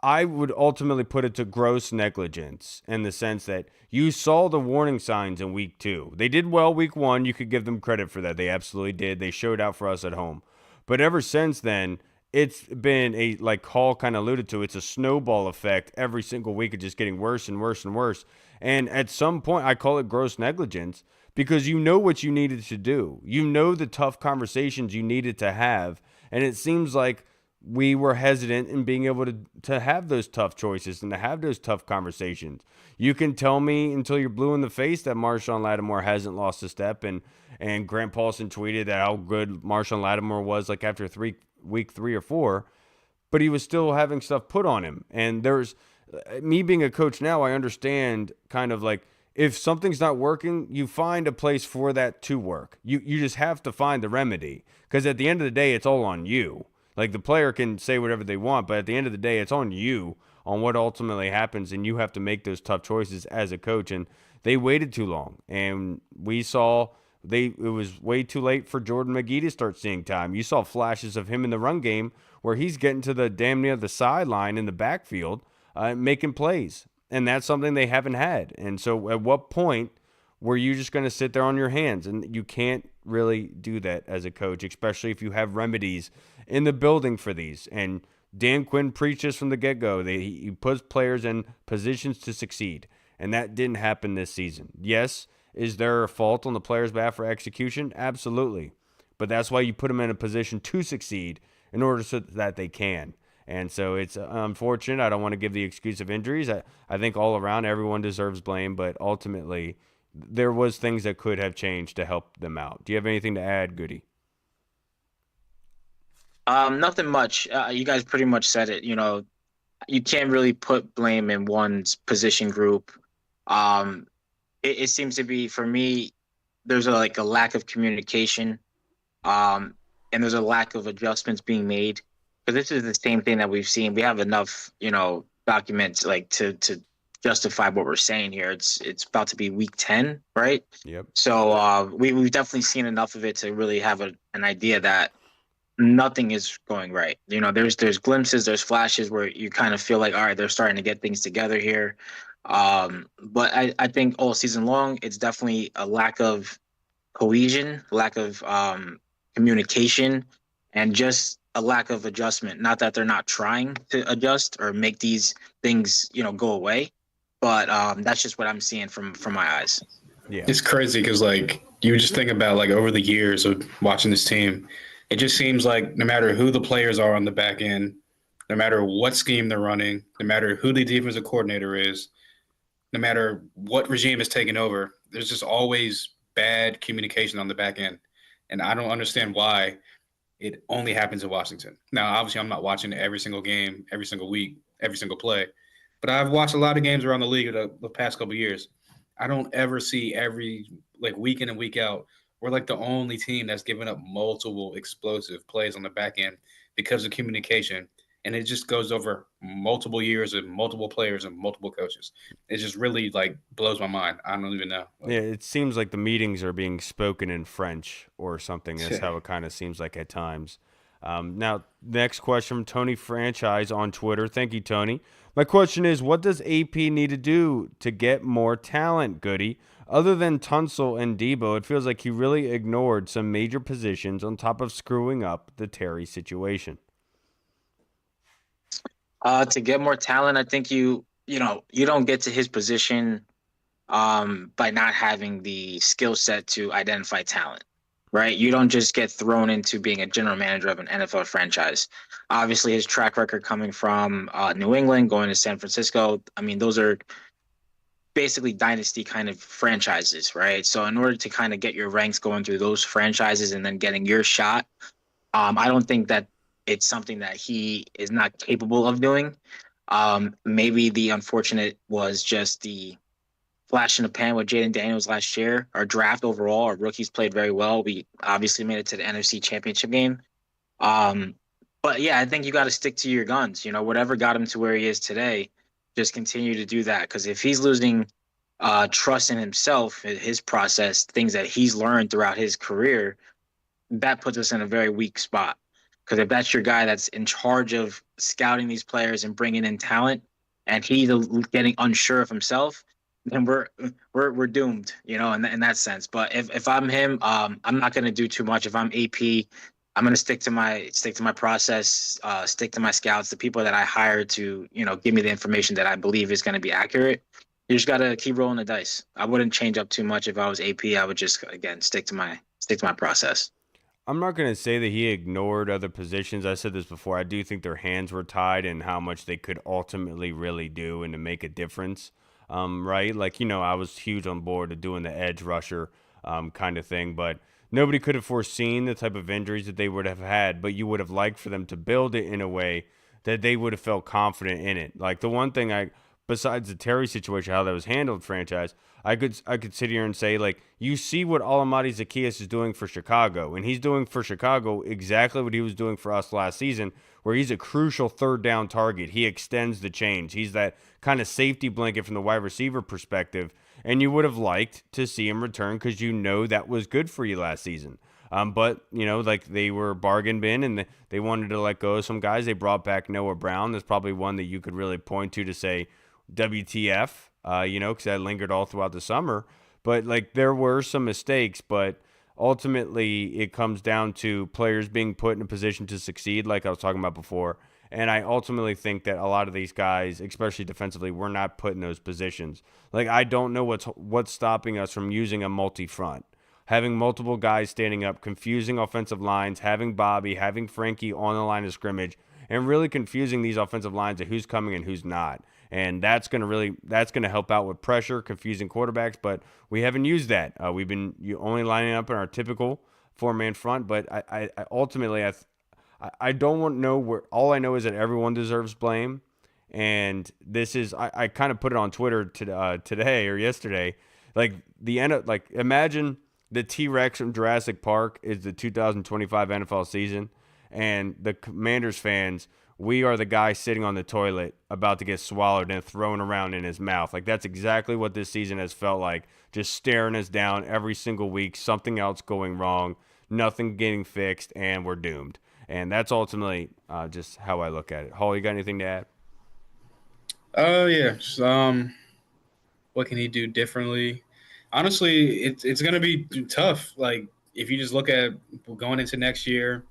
I would ultimately put it to gross negligence in the sense that you saw the warning signs in week 2. They did well week 1. You could give them credit for that. They absolutely did. They showed out for us at home. But ever since then, it's been a, like Hall kind of alluded to, it's a snowball effect every single week of just getting worse and worse and worse. And at some point, I call it gross negligence because you know what you needed to do. You know the tough conversations you needed to have. And it seems like we were hesitant in being able to have those tough choices and to have those tough conversations. You can tell me until you're blue in the face that Marshawn Lattimore hasn't lost a step, and Grant Paulson tweeted that how good Marshawn Lattimore was like after week 3 or 4, but he was still having stuff put on him. And there's me being a coach now, I understand kind of like if something's not working, you find a place for that to work. You just have to find the remedy because at the end of the day, it's all on you. Like the player can say whatever they want, but at the end of the day, it's on you on what ultimately happens, and you have to make those tough choices as a coach. And they waited too long, and we saw it was way too late for Jordan McGee to start seeing time. You saw flashes of him in the run game where he's getting to the damn near the sideline in the backfield, making plays, and that's something they haven't had. And so, at what point were you just going to sit there on your hands? And you can't really do that as a coach, especially if you have remedies in the building for these. And Dan Quinn preached this from the get-go. He puts players in positions to succeed, and that didn't happen this season. Yes, is there a fault on the player's behalf for execution? Absolutely. But that's why you put them in a position to succeed in order so that they can. And so it's unfortunate. I don't want to give the excuse of injuries. I think all around everyone deserves blame, but ultimately there was things that could have changed to help them out. Do you have anything to add, Goody? Nothing much. You guys pretty much said it. You can't really put blame in one's position group. It seems to be, for me, there's a lack of communication, and there's a lack of adjustments being made. But this is the same thing that we've seen. We have enough, documents like to justify what we're saying here. It's about to be week 10, right? Yep. So we've definitely seen enough of it to really have an idea that nothing is going right. There's glimpses, there's flashes where you kind of feel like, all right, they're starting to get things together here. But I think all season long, it's definitely a lack of cohesion, lack of communication, and just a lack of adjustment. Not that they're not trying to adjust or make these things, go away, but that's just what I'm seeing from my eyes. Yeah, it's crazy because like you just think about like over the years of watching this team, it just seems like no matter who the players are on the back end, no matter what scheme they're running, no matter who the defensive coordinator is, no matter what regime is taking over, there's just always bad communication on the back end. And I don't understand why it only happens in Washington. Now, obviously, I'm not watching every single game, every single week, every single play, but I've watched a lot of games around the league the past couple of years. I don't ever see every week in and week out. We're like the only team that's given up multiple explosive plays on the back end because of communication. And it just goes over multiple years and multiple players and multiple coaches. It just really blows my mind. I don't even know. Yeah, it seems like the meetings are being spoken in French or something. That's how it kind of seems like at times. Now, next question from Tony Franchise on Twitter. Thank you, Tony. My question is, what does AP need to do to get more talent, Goody? Other than Tunsil and Debo, it feels like he really ignored some major positions on top of screwing up the Terry situation. To get more talent, I think you don't get to his position by not having the skill set to identify talent, right? You don't just get thrown into being a general manager of an NFL franchise. Obviously, his track record coming from New England, going to San Francisco, I mean, those are basically dynasty kind of franchises, right? So in order to kind of get your ranks going through those franchises and then getting your shot, I don't think that it's something that he is not capable of doing. Maybe the unfortunate was just the flash in the pan with Jaden Daniels last year. Our draft overall, our rookies played very well. We obviously made it to the NFC Championship game. Um, but yeah, I think you got to stick to your guns. You know, whatever got him to where he is today, just continue to do that. Because if he's losing trust in himself, his process, things that he's learned throughout his career, that puts us in a very weak spot. Because if that's your guy that's in charge of scouting these players and bringing in talent, and he's getting unsure of himself, then we're doomed, you know, in that sense. But if I'm him, I'm not gonna do too much. If I'm AP, I'm gonna stick to my process, stick to my scouts, the people that I hire to, you know, give me the information that I believe is gonna be accurate. You just gotta keep rolling the dice. I wouldn't change up too much if I was AP. I would just again stick to my process. I'm not going to say that he ignored other positions. I said this before. I do think their hands were tied and how much they could ultimately really do and to make a difference. Right? Like, I was huge on board of doing the edge rusher kind of thing, but nobody could have foreseen the type of injuries that they would have had. But you would have liked for them to build it in a way that they would have felt confident in it. Like, the one thing besides the Terry situation, how that was handled, franchise, I could sit here and say, like, you see what Alamadi Zacchaeus is doing for Chicago, and he's doing for Chicago exactly what he was doing for us last season, where he's a crucial third down target. He extends the chains. He's that kind of safety blanket from the wide receiver perspective, and you would have liked to see him return because that was good for you last season. But like, they were bargain bin, and they wanted to let go of some guys. They brought back Noah Brown. That's probably one that you could really point to say, WTF, because that lingered all throughout the summer. But like, there were some mistakes, but ultimately it comes down to players being put in a position to succeed, like I was talking about before. And I ultimately think that a lot of these guys, especially defensively, were not put in those positions. Like, I don't know what's stopping us from using a multi-front, having multiple guys standing up, confusing offensive lines, having Bobby, having Frankie on the line of scrimmage, and really confusing these offensive lines of who's coming and who's not. And that's going to help out with pressure, confusing quarterbacks. But we haven't used that. We've been only lining up in our typical 4-man front. But I ultimately, I don't want to know where. All I know is that everyone deserves blame. And this is, I kind of put it on Twitter today or yesterday. Like, the end of, like, imagine the T-Rex from Jurassic Park is the 2025 NFL season, and the Commanders fans, we are the guy sitting on the toilet about to get swallowed and thrown around in his mouth. Like, that's exactly what this season has felt like, just staring us down every single week, something else going wrong, nothing getting fixed, and we're doomed. And that's ultimately just how I look at it. Hall, you got anything to add? Oh yeah. What can he do differently? Honestly, it's gonna be tough. Like, if you just look at going into next year,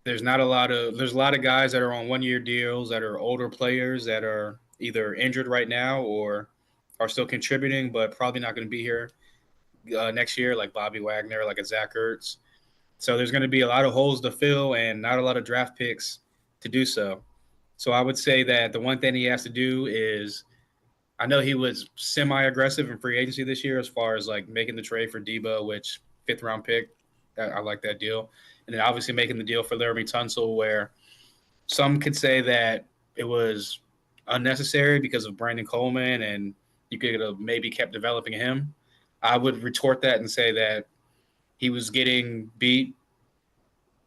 there's a lot of guys that are on 1 year deals that are older players that are either injured right now or are still contributing, but probably not going to be here next year, like Bobby Wagner, like a Zach Ertz. So there's going to be a lot of holes to fill and not a lot of draft picks to do so. So I would say that the one thing he has to do is, I know he was semi-aggressive in free agency this year as far as like making the trade for Debo, which 5th-round pick. I like that deal. And then obviously making the deal for Laramie Tunsil, where some could say that it was unnecessary because of Brandon Coleman and you could have maybe kept developing him. I would retort that and say that he was getting beat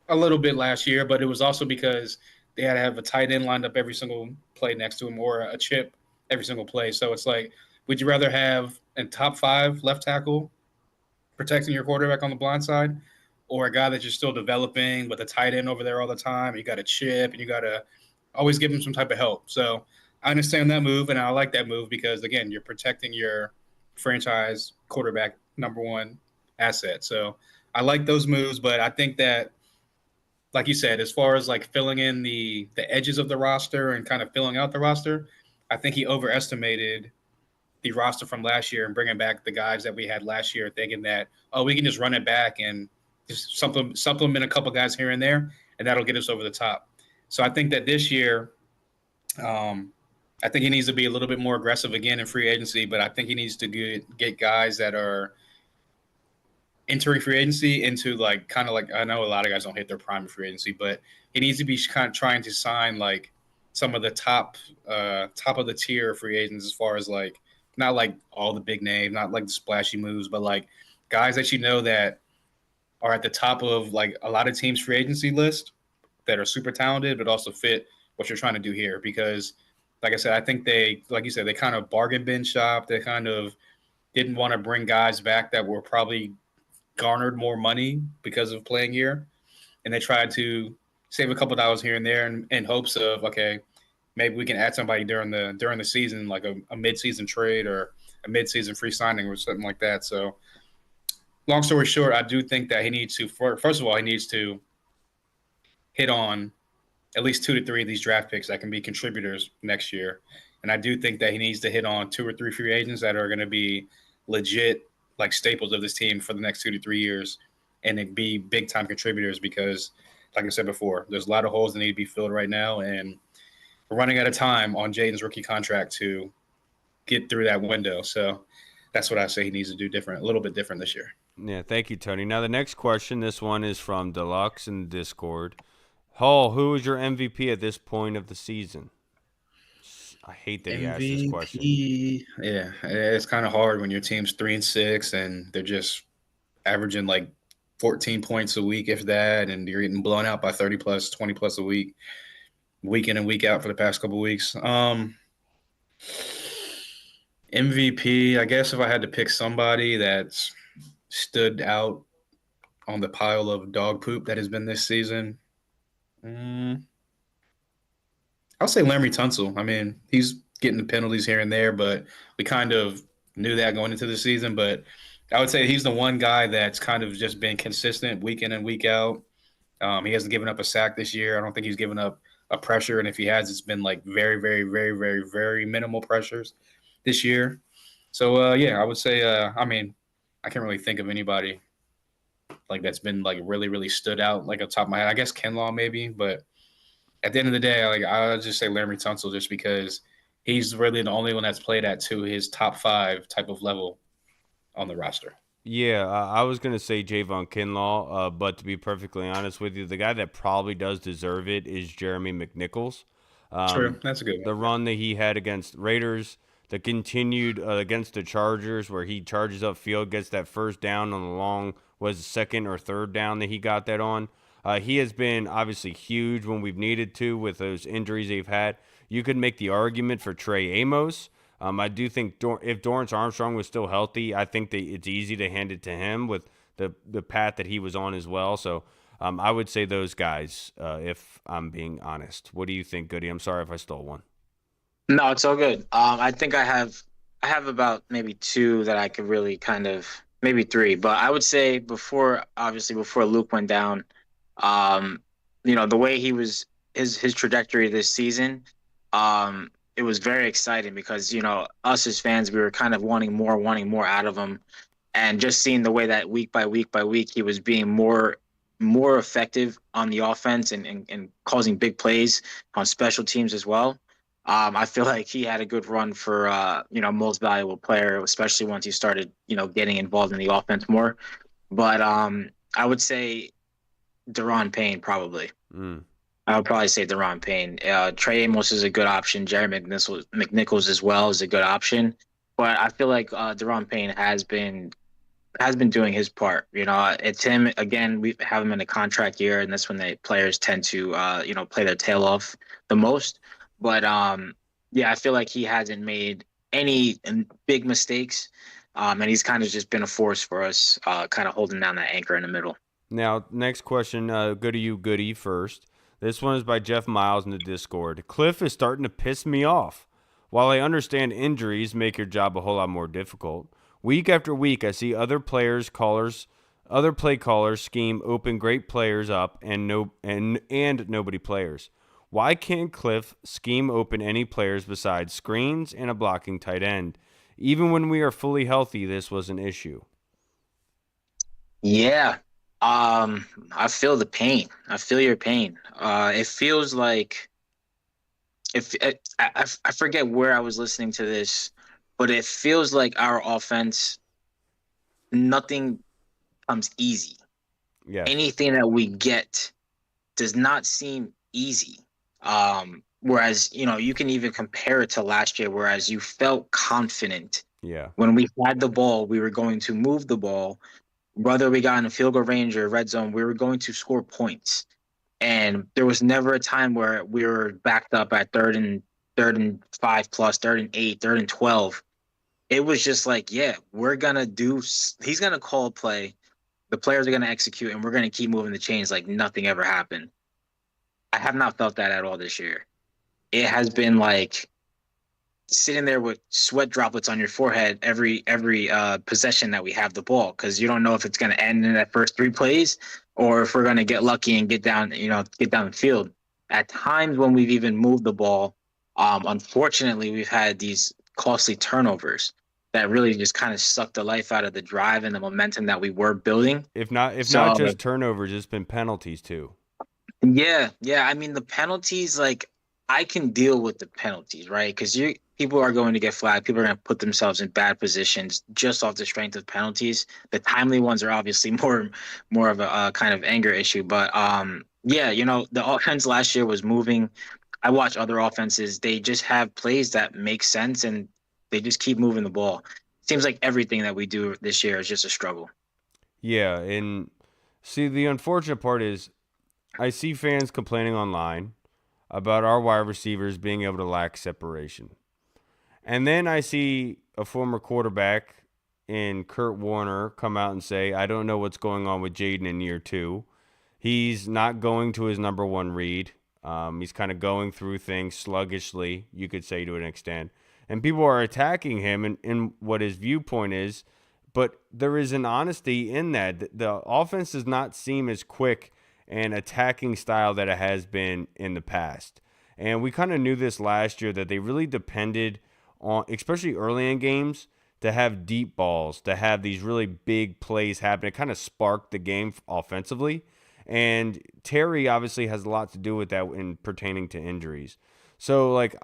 a little bit last year, but it was also because they had to have a tight end lined up every single play next to him or a chip every single play. So it's like, would you rather have a top 5 left tackle protecting your quarterback on the blind side, or a guy that you're still developing with a tight end over there all the time? You got a chip and you got to always give him some type of help. So I understand that move, and I like that move because, again, you're protecting your franchise quarterback #1 asset. So I like those moves, but I think that, like you said, as far as like filling in the edges of the roster and kind of filling out the roster, I think he overestimated the roster from last year and bringing back the guys that we had last year, thinking that, oh, we can just run it back and just supplement a couple guys here and there, and that'll get us over the top. So I think that this year, I think he needs to be a little bit more aggressive again in free agency, but I think he needs to get guys that are entering free agency into like kind of like, I know a lot of guys don't hit their prime in free agency, but he needs to be kind of trying to sign like some of the top of the tier free agents as far as like not like all the big names, not like the splashy moves, but like guys that you know that are at the top of like a lot of teams' free agency list that are super talented, but also fit what you're trying to do here. Because, like I said, I think they, like you said, they kind of bargain bin shop. They kind of didn't want to bring guys back that were probably garnered more money because of playing here, and they tried to save a couple dollars here and there in hopes of okay, maybe we can add somebody during the season, like a mid-season trade or a mid-season free signing or something like that. So, long story short, I do think that he needs to first of all he needs to hit on at least 2 to 3 of these draft picks that can be contributors next year. And I do think that he needs to hit on 2 or 3 free agents that are going to be legit, like staples of this team for the next 2 to 3 years and it be big time contributors because, like I said before, there's a lot of holes that need to be filled right now. And we're running out of time on Jaden's rookie contract to get through that window. So that's what I say he needs to do different, a little bit different this year. Yeah, thank you, Tony. Now, the next question, this one is from Deluxe in Discord. Hall, who is your MVP at this point of the season? I hate that he asked this question. Yeah, it's kind of hard when your team's 3-6 and they're just averaging like 14 points a week, if that, and you're getting blown out by 30 plus, 20 plus a week in and week out for the past couple of weeks. MVP, I guess if I had to pick somebody that's stood out on the pile of dog poop that has been this season, I'll say Larry Tunsil. I mean, he's getting the penalties here and there, but we kind of knew that going into the season. But I would say he's the one guy that's kind of just been consistent week in and week out. He hasn't given up a sack this year. I don't think he's given up a pressure, and if he has, it's been like very, very, very, very, very minimal pressures this year. So yeah, I would say. I mean, I can't really think of anybody like that's been like really, really stood out like on top of my head. I guess Kinlaw maybe, but at the end of the day, like I'll just say Larry Tunsil just because he's really the only one that's played at to his top 5 type of level on the roster. Yeah, I was going to say Javon Kinlaw, but to be perfectly honest with you, the guy that probably does deserve it is Jeremy McNichols. True, that's a good one. The run that he had against Raiders, the continued against the Chargers where he charges up field, gets that first down on the long, was the second or third down that he got that on. He has been obviously huge when we've needed to with those injuries they've had. You could make the argument for Trey Amos. I do think if Dorrance Armstrong was still healthy, I think that it's easy to hand it to him with the path that he was on as well. So I would say those guys, if I'm being honest. What do you think, Goody? I'm sorry if I stole one. No, it's all good. I think I have about maybe 2 that I could really kind of maybe 3, but I would say before Luke went down, the way he was his trajectory this season, it was very exciting because us as fans we were kind of wanting more out of him, and just seeing the way that week by week he was being more effective on the offense and causing big plays on special teams as well. I feel like he had a good run for most valuable player, especially once he started getting involved in the offense more. But I would say Daron Payne probably. I would probably say Daron Payne. Trey Amos is a good option. Jerry McNichols as well is a good option. But I feel like Daron Payne has been doing his part. It's him again. We have him in a contract year, and that's when the players tend to play their tail off the most. But yeah, I feel like he hasn't made any big mistakes, and he's kind of just been a force for us, kind of holding down that anchor in the middle. Now, next question, go to you, Goody, first. This one is by Jeff Miles in the Discord. Cliff is starting to piss me off. While I understand injuries make your job a whole lot more difficult, week after week I see other play callers scheme open great players up and nobody players. Why can't Cliff scheme open any players besides screens and a blocking tight end? Even when we are fully healthy, this was an issue. Yeah. I feel the pain. I feel your pain. It feels like I forget where I was listening to this, but it feels like our offense, nothing comes easy. Yeah. Anything that we get does not seem easy. Whereas, you can even compare it to last year, whereas you felt confident Yeah. when we had the ball, we were going to move the ball. Whether we got in a field goal range or red zone, we were going to score points. And there was never a time where we were backed up at third and 5 plus, third and 8, third and 12. It was just like, yeah, he's gonna call a play, the players are gonna execute, and we're gonna keep moving the chains like nothing ever happened. I have not felt that at all this year. It has been like sitting there with sweat droplets on your forehead every possession that we have the ball, because you don't know if it's going to end in that first 3 plays or if we're going to get lucky and get down the field. At times when we've even moved the ball, unfortunately we've had these costly turnovers that really just kind of sucked the life out of the drive and the momentum that we were building. If not So just turnovers, it's been penalties too. yeah. I mean, the penalties, like, I can deal with the penalties, right? Because people are going to get flagged. People are going to put themselves in bad positions just off the strength of penalties. The timely ones are obviously more of a kind of anger issue. But yeah, the offense last year was moving. I watch other offenses; they just have plays that make sense, and they just keep moving the ball. Seems like everything that we do this year is just a struggle. Yeah, and see, the unfortunate part is I see fans complaining online about our wide receivers being able to lack separation. And then I see a former quarterback in Kurt Warner come out and say, I don't know what's going on with Jaden in year 2. He's not going to his number 1 read. He's kind of going through things sluggishly, you could say, to an extent. And people are attacking him in what his viewpoint is. But there is an honesty in that. The offense does not seem as quick and attacking style that it has been in the past. And we kind of knew this last year, that they really depended on, especially early in games, to have deep balls, to have these really big plays happen. It kind of sparked the game offensively. And Terry obviously has a lot to do with that in pertaining to injuries. So, like,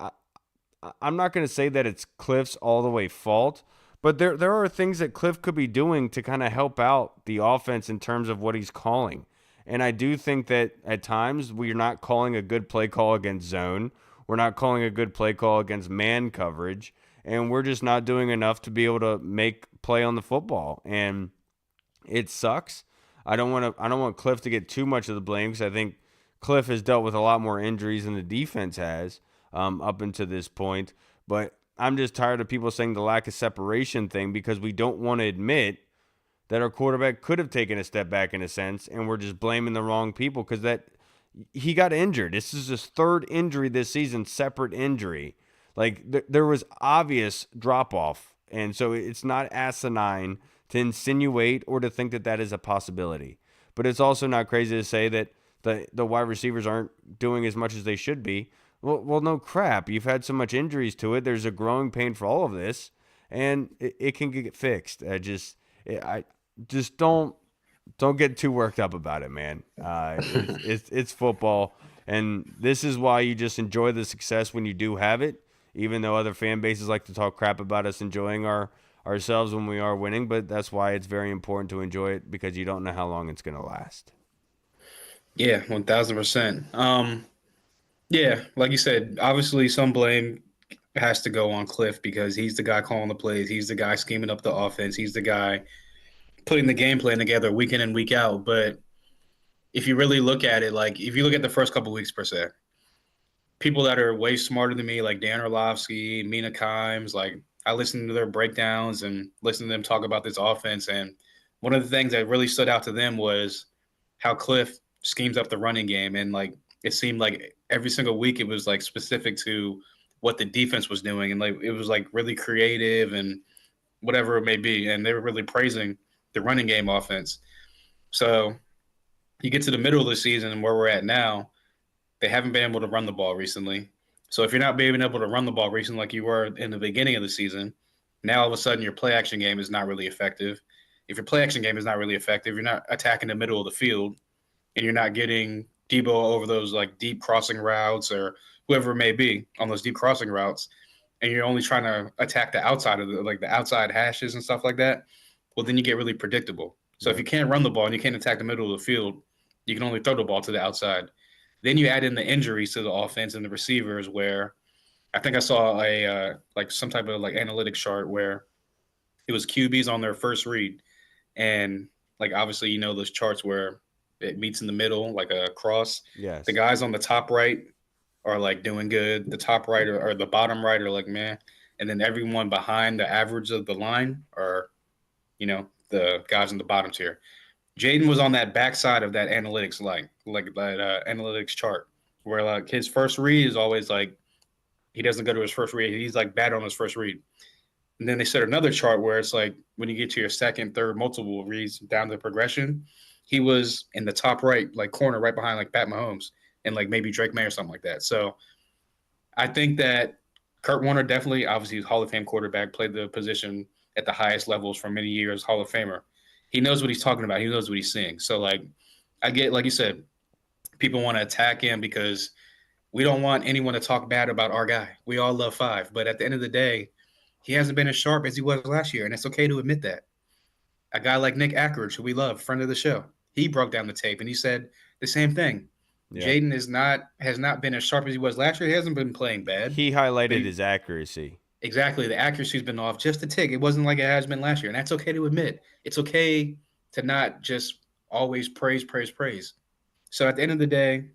I'm not going to say that it's Cliff's all the way fault, but there are things that Cliff could be doing to kind of help out the offense in terms of what he's calling. And I do think that at times we're not calling a good play call against zone. We're not calling a good play call against man coverage. And we're just not doing enough to be able to make play on the football. And it sucks. I don't want Cliff to get too much of the blame, because I think Cliff has dealt with a lot more injuries than the defense has up until this point. But I'm just tired of people saying the lack of separation thing, because we don't want to admit that our quarterback could have taken a step back in a sense, and we're just blaming the wrong people because that he got injured. This is his 3rd injury this season, separate injury. Like, there was obvious drop off, and so it's not asinine to insinuate or to think that that is a possibility. But it's also not crazy to say that the wide receivers aren't doing as much as they should be. Well, no crap. You've had so much injuries to it. There's a growing pain for all of this, and it can get fixed. I just don't get too worked up about it, man. It's football, and this is why you just enjoy the success when you do have it, even though other fan bases like to talk crap about us enjoying ourselves when we are winning. But that's why it's very important to enjoy it, because you don't know how long it's going to last. Yeah, 1000%. Yeah, like you said, obviously some blame has to go on Cliff, because he's the guy calling the plays. He's the guy scheming up the offense. He's the guy putting the game plan together week in and week out. But if you really look at it, like, if you look at the first couple weeks per se, people that are way smarter than me, like Dan Orlovsky, Mina Kimes, like, I listen to their breakdowns and listen to them talk about this offense. And one of the things that really stood out to them was how Cliff schemes up the running game. And, like, it seemed like every single week it was, like, specific to what the defense was doing. And, like, it was, like, really creative and whatever it may be. And they were really praising the running game offense. So you get to the middle of the season and where we're at now, they haven't been able to run the ball recently. So if you're not being able to run the ball recently like you were in the beginning of the season, now all of a sudden your play action game is not really effective. If your play action game is not really effective, you're not attacking the middle of the field, and you're not getting Debo over those, like, deep crossing routes, or whoever it may be on those deep crossing routes, and you're only trying to attack the outside of the outside hashes and stuff like that, well, then you get really predictable. So if you can't run the ball and you can't attack the middle of the field, you can only throw the ball to the outside. Then you add in the injuries to the offense and the receivers, where I think I saw a like some type of like analytics chart where it was QBs on their first read, and like obviously those charts where it meets in the middle like a cross. The Yes. guys on the top right are like doing good. The top right or the bottom right are like man, and then everyone behind the average of the line are the guys in the bottom tier. Jaden was on that backside of that analytics line, like that analytics chart, where like his first read is always like he doesn't go to his first read. He's like bad on his first read. And then they set another chart where it's like when you get to your second, third, multiple reads down the progression, he was in the top right, like corner, right behind like Pat Mahomes and like maybe Drake May or something like that. So I think that Kurt Warner definitely, obviously, Hall of Fame quarterback, played the position at the highest levels for many years, Hall of Famer. He knows what he's talking about. He knows what he's seeing. So like, I get, like you said, people want to attack him because we don't want anyone to talk bad about our guy. We all love Five, but at the end of the day, he hasn't been as sharp as he was last year, and it's okay to admit that. A guy like Nick Ackridge, who we love, friend of the show, he broke down the tape and he said the same thing. Yeah. Jaden has not been as sharp as he was last year. He hasn't been playing bad. He highlighted his accuracy. Exactly, the accuracy's been off just a tick. It wasn't like it has been last year, and that's okay to admit. It's okay to not just always praise. So at the end of the day,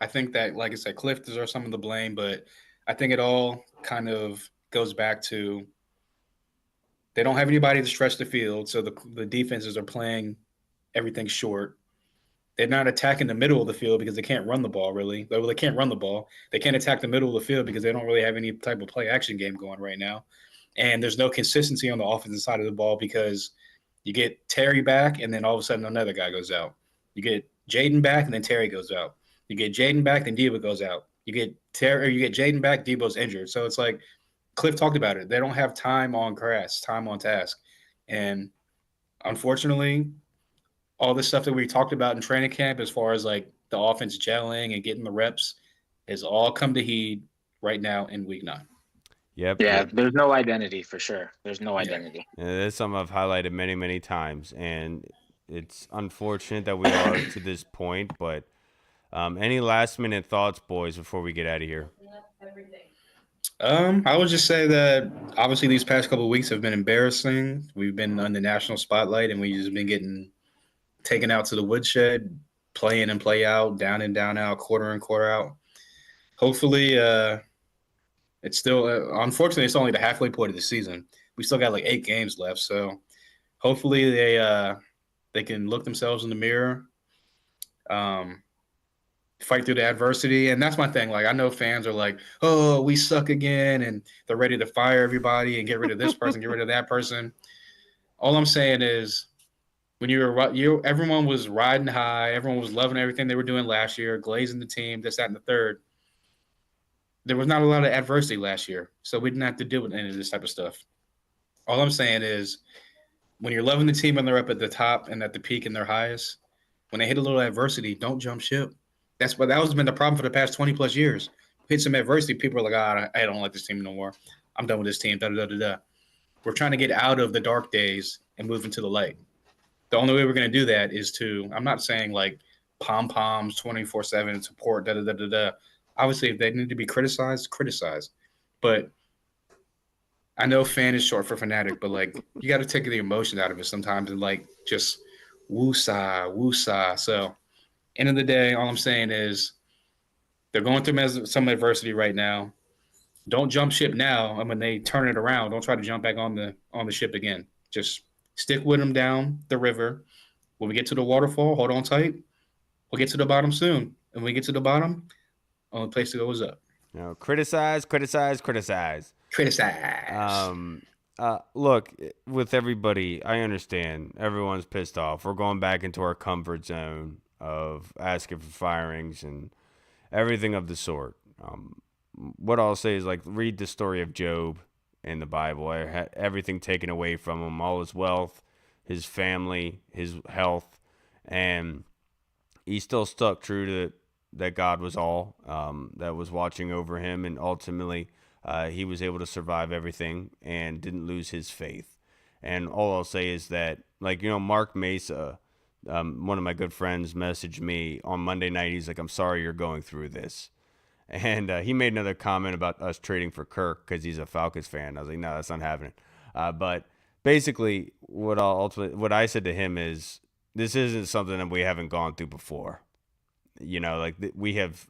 I think that, like I said, Cliff deserves some of the blame, but I think it all kind of goes back to they don't have anybody to stretch the field, so the defenses are playing everything short. They're not attacking the middle of the field because they can't run the ball, really. Well, they can't run the ball. They can't attack the middle of the field because they don't really have any type of play-action game going right now. And there's no consistency on the offensive side of the ball because you get Terry back, and then all of a sudden another guy goes out. You get Jaden back, and then Terry goes out. You get Jaden back, then Debo goes out. You get Jaden back, Debo's injured. So it's like Cliff talked about it. They don't have time on grass, time on task. And unfortunately, all this stuff that we talked about in training camp as far as like the offense gelling and getting the reps has all come to heed right now in week 9. Yep. Yeah, there's no identity for sure. There's no identity. And that's something I've highlighted many, many times, and it's unfortunate that we are to this point. But any last-minute thoughts, boys, before we get out of here? I would just say that obviously these past couple of weeks have been embarrassing. We've been on the national spotlight, and we've just been getting taken out to the woodshed, play in and play out, down in, down out, quarter in, quarter out. Hopefully, it's still unfortunately it's only the halfway point of the season. We still got like 8 games left, so hopefully they can look themselves in the mirror, fight through the adversity. And that's my thing. Like, I know fans are like, oh, we suck again, and they're ready to fire everybody and get rid of this person, get rid of that person. All I'm saying is, when everyone was riding high, everyone was loving everything they were doing last year, glazing the team, this, that, and the third. There was not a lot of adversity last year, so we didn't have to deal with any of this type of stuff. All I'm saying is, when you're loving the team and they're up at the top and at the peak and their highest, when they hit a little adversity, don't jump ship. That has been the problem for the past 20 plus years. Hit some adversity, people are like, I don't like this team no more. I'm done with this team. Da da da da. We're trying to get out of the dark days and move into the light. The only way we're going to do that is to, I'm not saying like pom-poms 24/7 support, da da da da da. Obviously, if they need to be criticized, criticize. But I know fan is short for fanatic, but like you got to take the emotion out of it sometimes and like just woosah. So, end of the day, all I'm saying is they're going through some adversity right now. Don't jump ship now, and when they turn it around, don't try to jump back on the ship again. Just stick with them down the river. When we get to the waterfall, hold on tight. We'll get to the bottom soon. And when we get to the bottom, only place to go is up. Criticize. Look, with everybody, I understand. Everyone's pissed off. We're going back into our comfort zone of asking for firings and everything of the sort. What I'll say is, like, read the story of Job in the Bible. I had everything taken away from him, all his wealth, his family, his health, and he still stuck true to that God was all, that was watching over him, and ultimately he was able to survive everything and didn't lose his faith. And all I'll say is that, like, Mark Mesa, one of my good friends messaged me on Monday night. He's like, "I'm sorry you're going through this." And he made another comment about us trading for Kirk because he's a Falcons fan. I was like, no, that's not happening. But basically, what I said to him is, this isn't something that we haven't gone through before. You know, like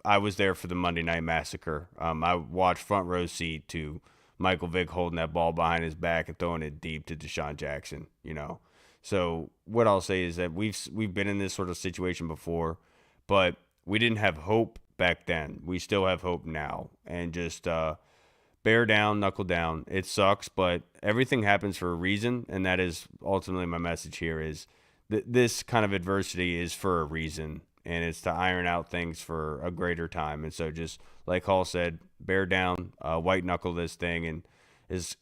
I was there for the Monday Night Massacre. I watched front row seat to Michael Vick holding that ball behind his back and throwing it deep to Deshaun Jackson, you know. So what I'll say is that we've been in this sort of situation before, but we didn't have hope back then. We still have hope now, and just bear down, knuckle down. It sucks, but everything happens for a reason, and that is ultimately my message here is this kind of adversity is for a reason, and it's to iron out things for a greater time. And so just like Hall said, bear down, white knuckle this thing, and as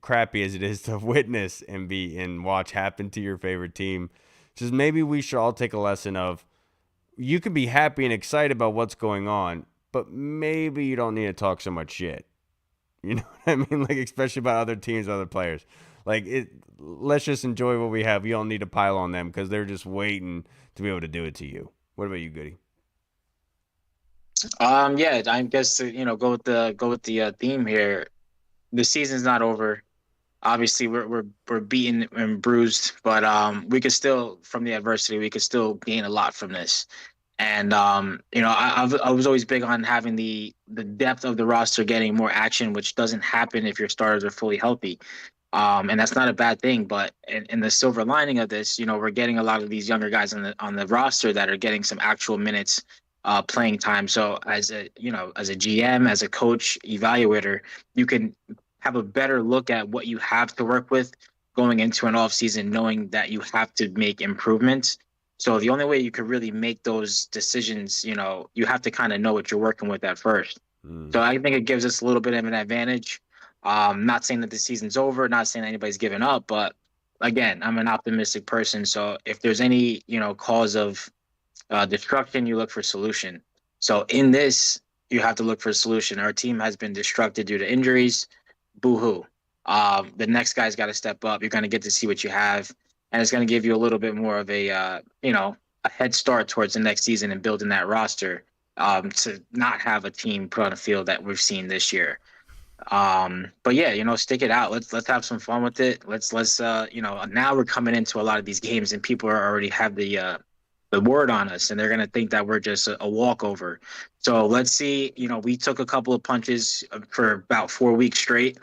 crappy as it is to witness and watch happen to your favorite team, just maybe we should all take a lesson of, you can be happy and excited about what's going on, but maybe you don't need to talk so much shit. You know what I mean? Like, especially about other teams, other players. Like, let's just enjoy what we have. You don't need to pile on them because they're just waiting to be able to do it to you. What about you, Goody? Yeah, I guess go with the theme here. The season's not over. Obviously, we're beaten and bruised, but we could still, from the adversity, we could still gain a lot from this. And I was always big on having the depth of the roster getting more action, which doesn't happen if your starters are fully healthy. And that's not a bad thing. But in the silver lining of this, we're getting a lot of these younger guys on the roster that are getting some actual minutes, playing time. So as a GM, as a coach, evaluator, you can have a better look at what you have to work with going into an off season, knowing that you have to make improvements. So the only way you could really make those decisions, you have to kind of know what you're working with at first. So I think it gives us a little bit of an advantage. Not saying that the season's over, not saying anybody's given up, but again, I'm an optimistic person. So if there's any, cause of destruction, you look for solution. So in this, you have to look for a solution. Our team has been destructed due to injuries. Boo-hoo. The next guy's got to step up. You're going to get to see what you have, and it's going to give you a little bit more of a head start towards the next season and building that roster, to not have a team put on a field that we've seen this year. But yeah, stick it out. Let's have some fun with it. Let's now we're coming into a lot of these games and people are already have the word on us, and they're going to think that we're just a walkover. So let's see, we took a couple of punches for about 4 weeks straight.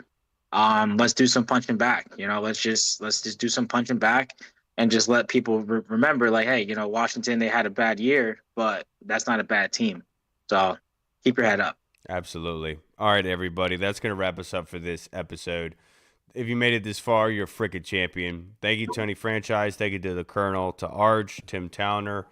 Let's do some punching back. Let's just do some punching back and just let people remember, like, hey, Washington, they had a bad year, but that's not a bad team. So keep your head up. Absolutely. All right, everybody. That's going to wrap us up for this episode. If you made it this far, you're a freaking champion. Thank you, Tony Franchise. Thank you to the Colonel, to Arch, Tim Towner,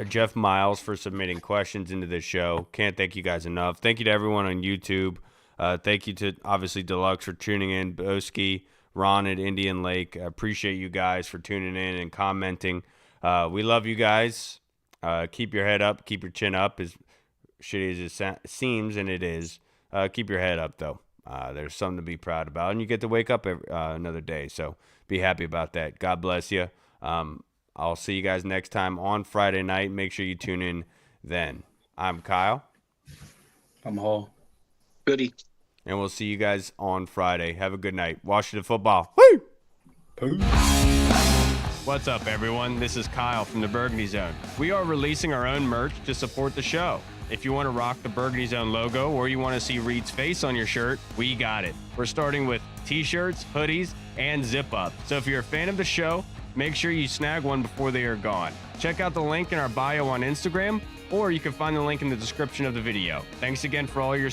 Jeff Miles for submitting questions into this show. Can't thank you guys enough. Thank you to everyone on YouTube. Thank you to, obviously, Deluxe for tuning in, Boski, Ron at Indian Lake. I appreciate you guys for tuning in and commenting. We love you guys. Keep your head up. Keep your chin up. As shitty as it seems, and it is. Keep your head up, though. There's something to be proud about, and you get to wake up another day, so be happy about that. God bless you. I'll see you guys next time on Friday night. Make sure you tune in then. I'm Kyle. I'm Hall. Goody. And we'll see you guys on Friday. Have a good night. Washington football. Woo! Peace. What's up, everyone? This is Kyle from the Burgundy Zone. We are releasing our own merch to support the show. If you want to rock the Burgundy Zone logo or you want to see Reed's face on your shirt, we got it. We're starting with t-shirts, hoodies, and zip-up. So if you're a fan of the show, make sure you snag one before they are gone. Check out the link in our bio on Instagram, or you can find the link in the description of the video. Thanks again for all your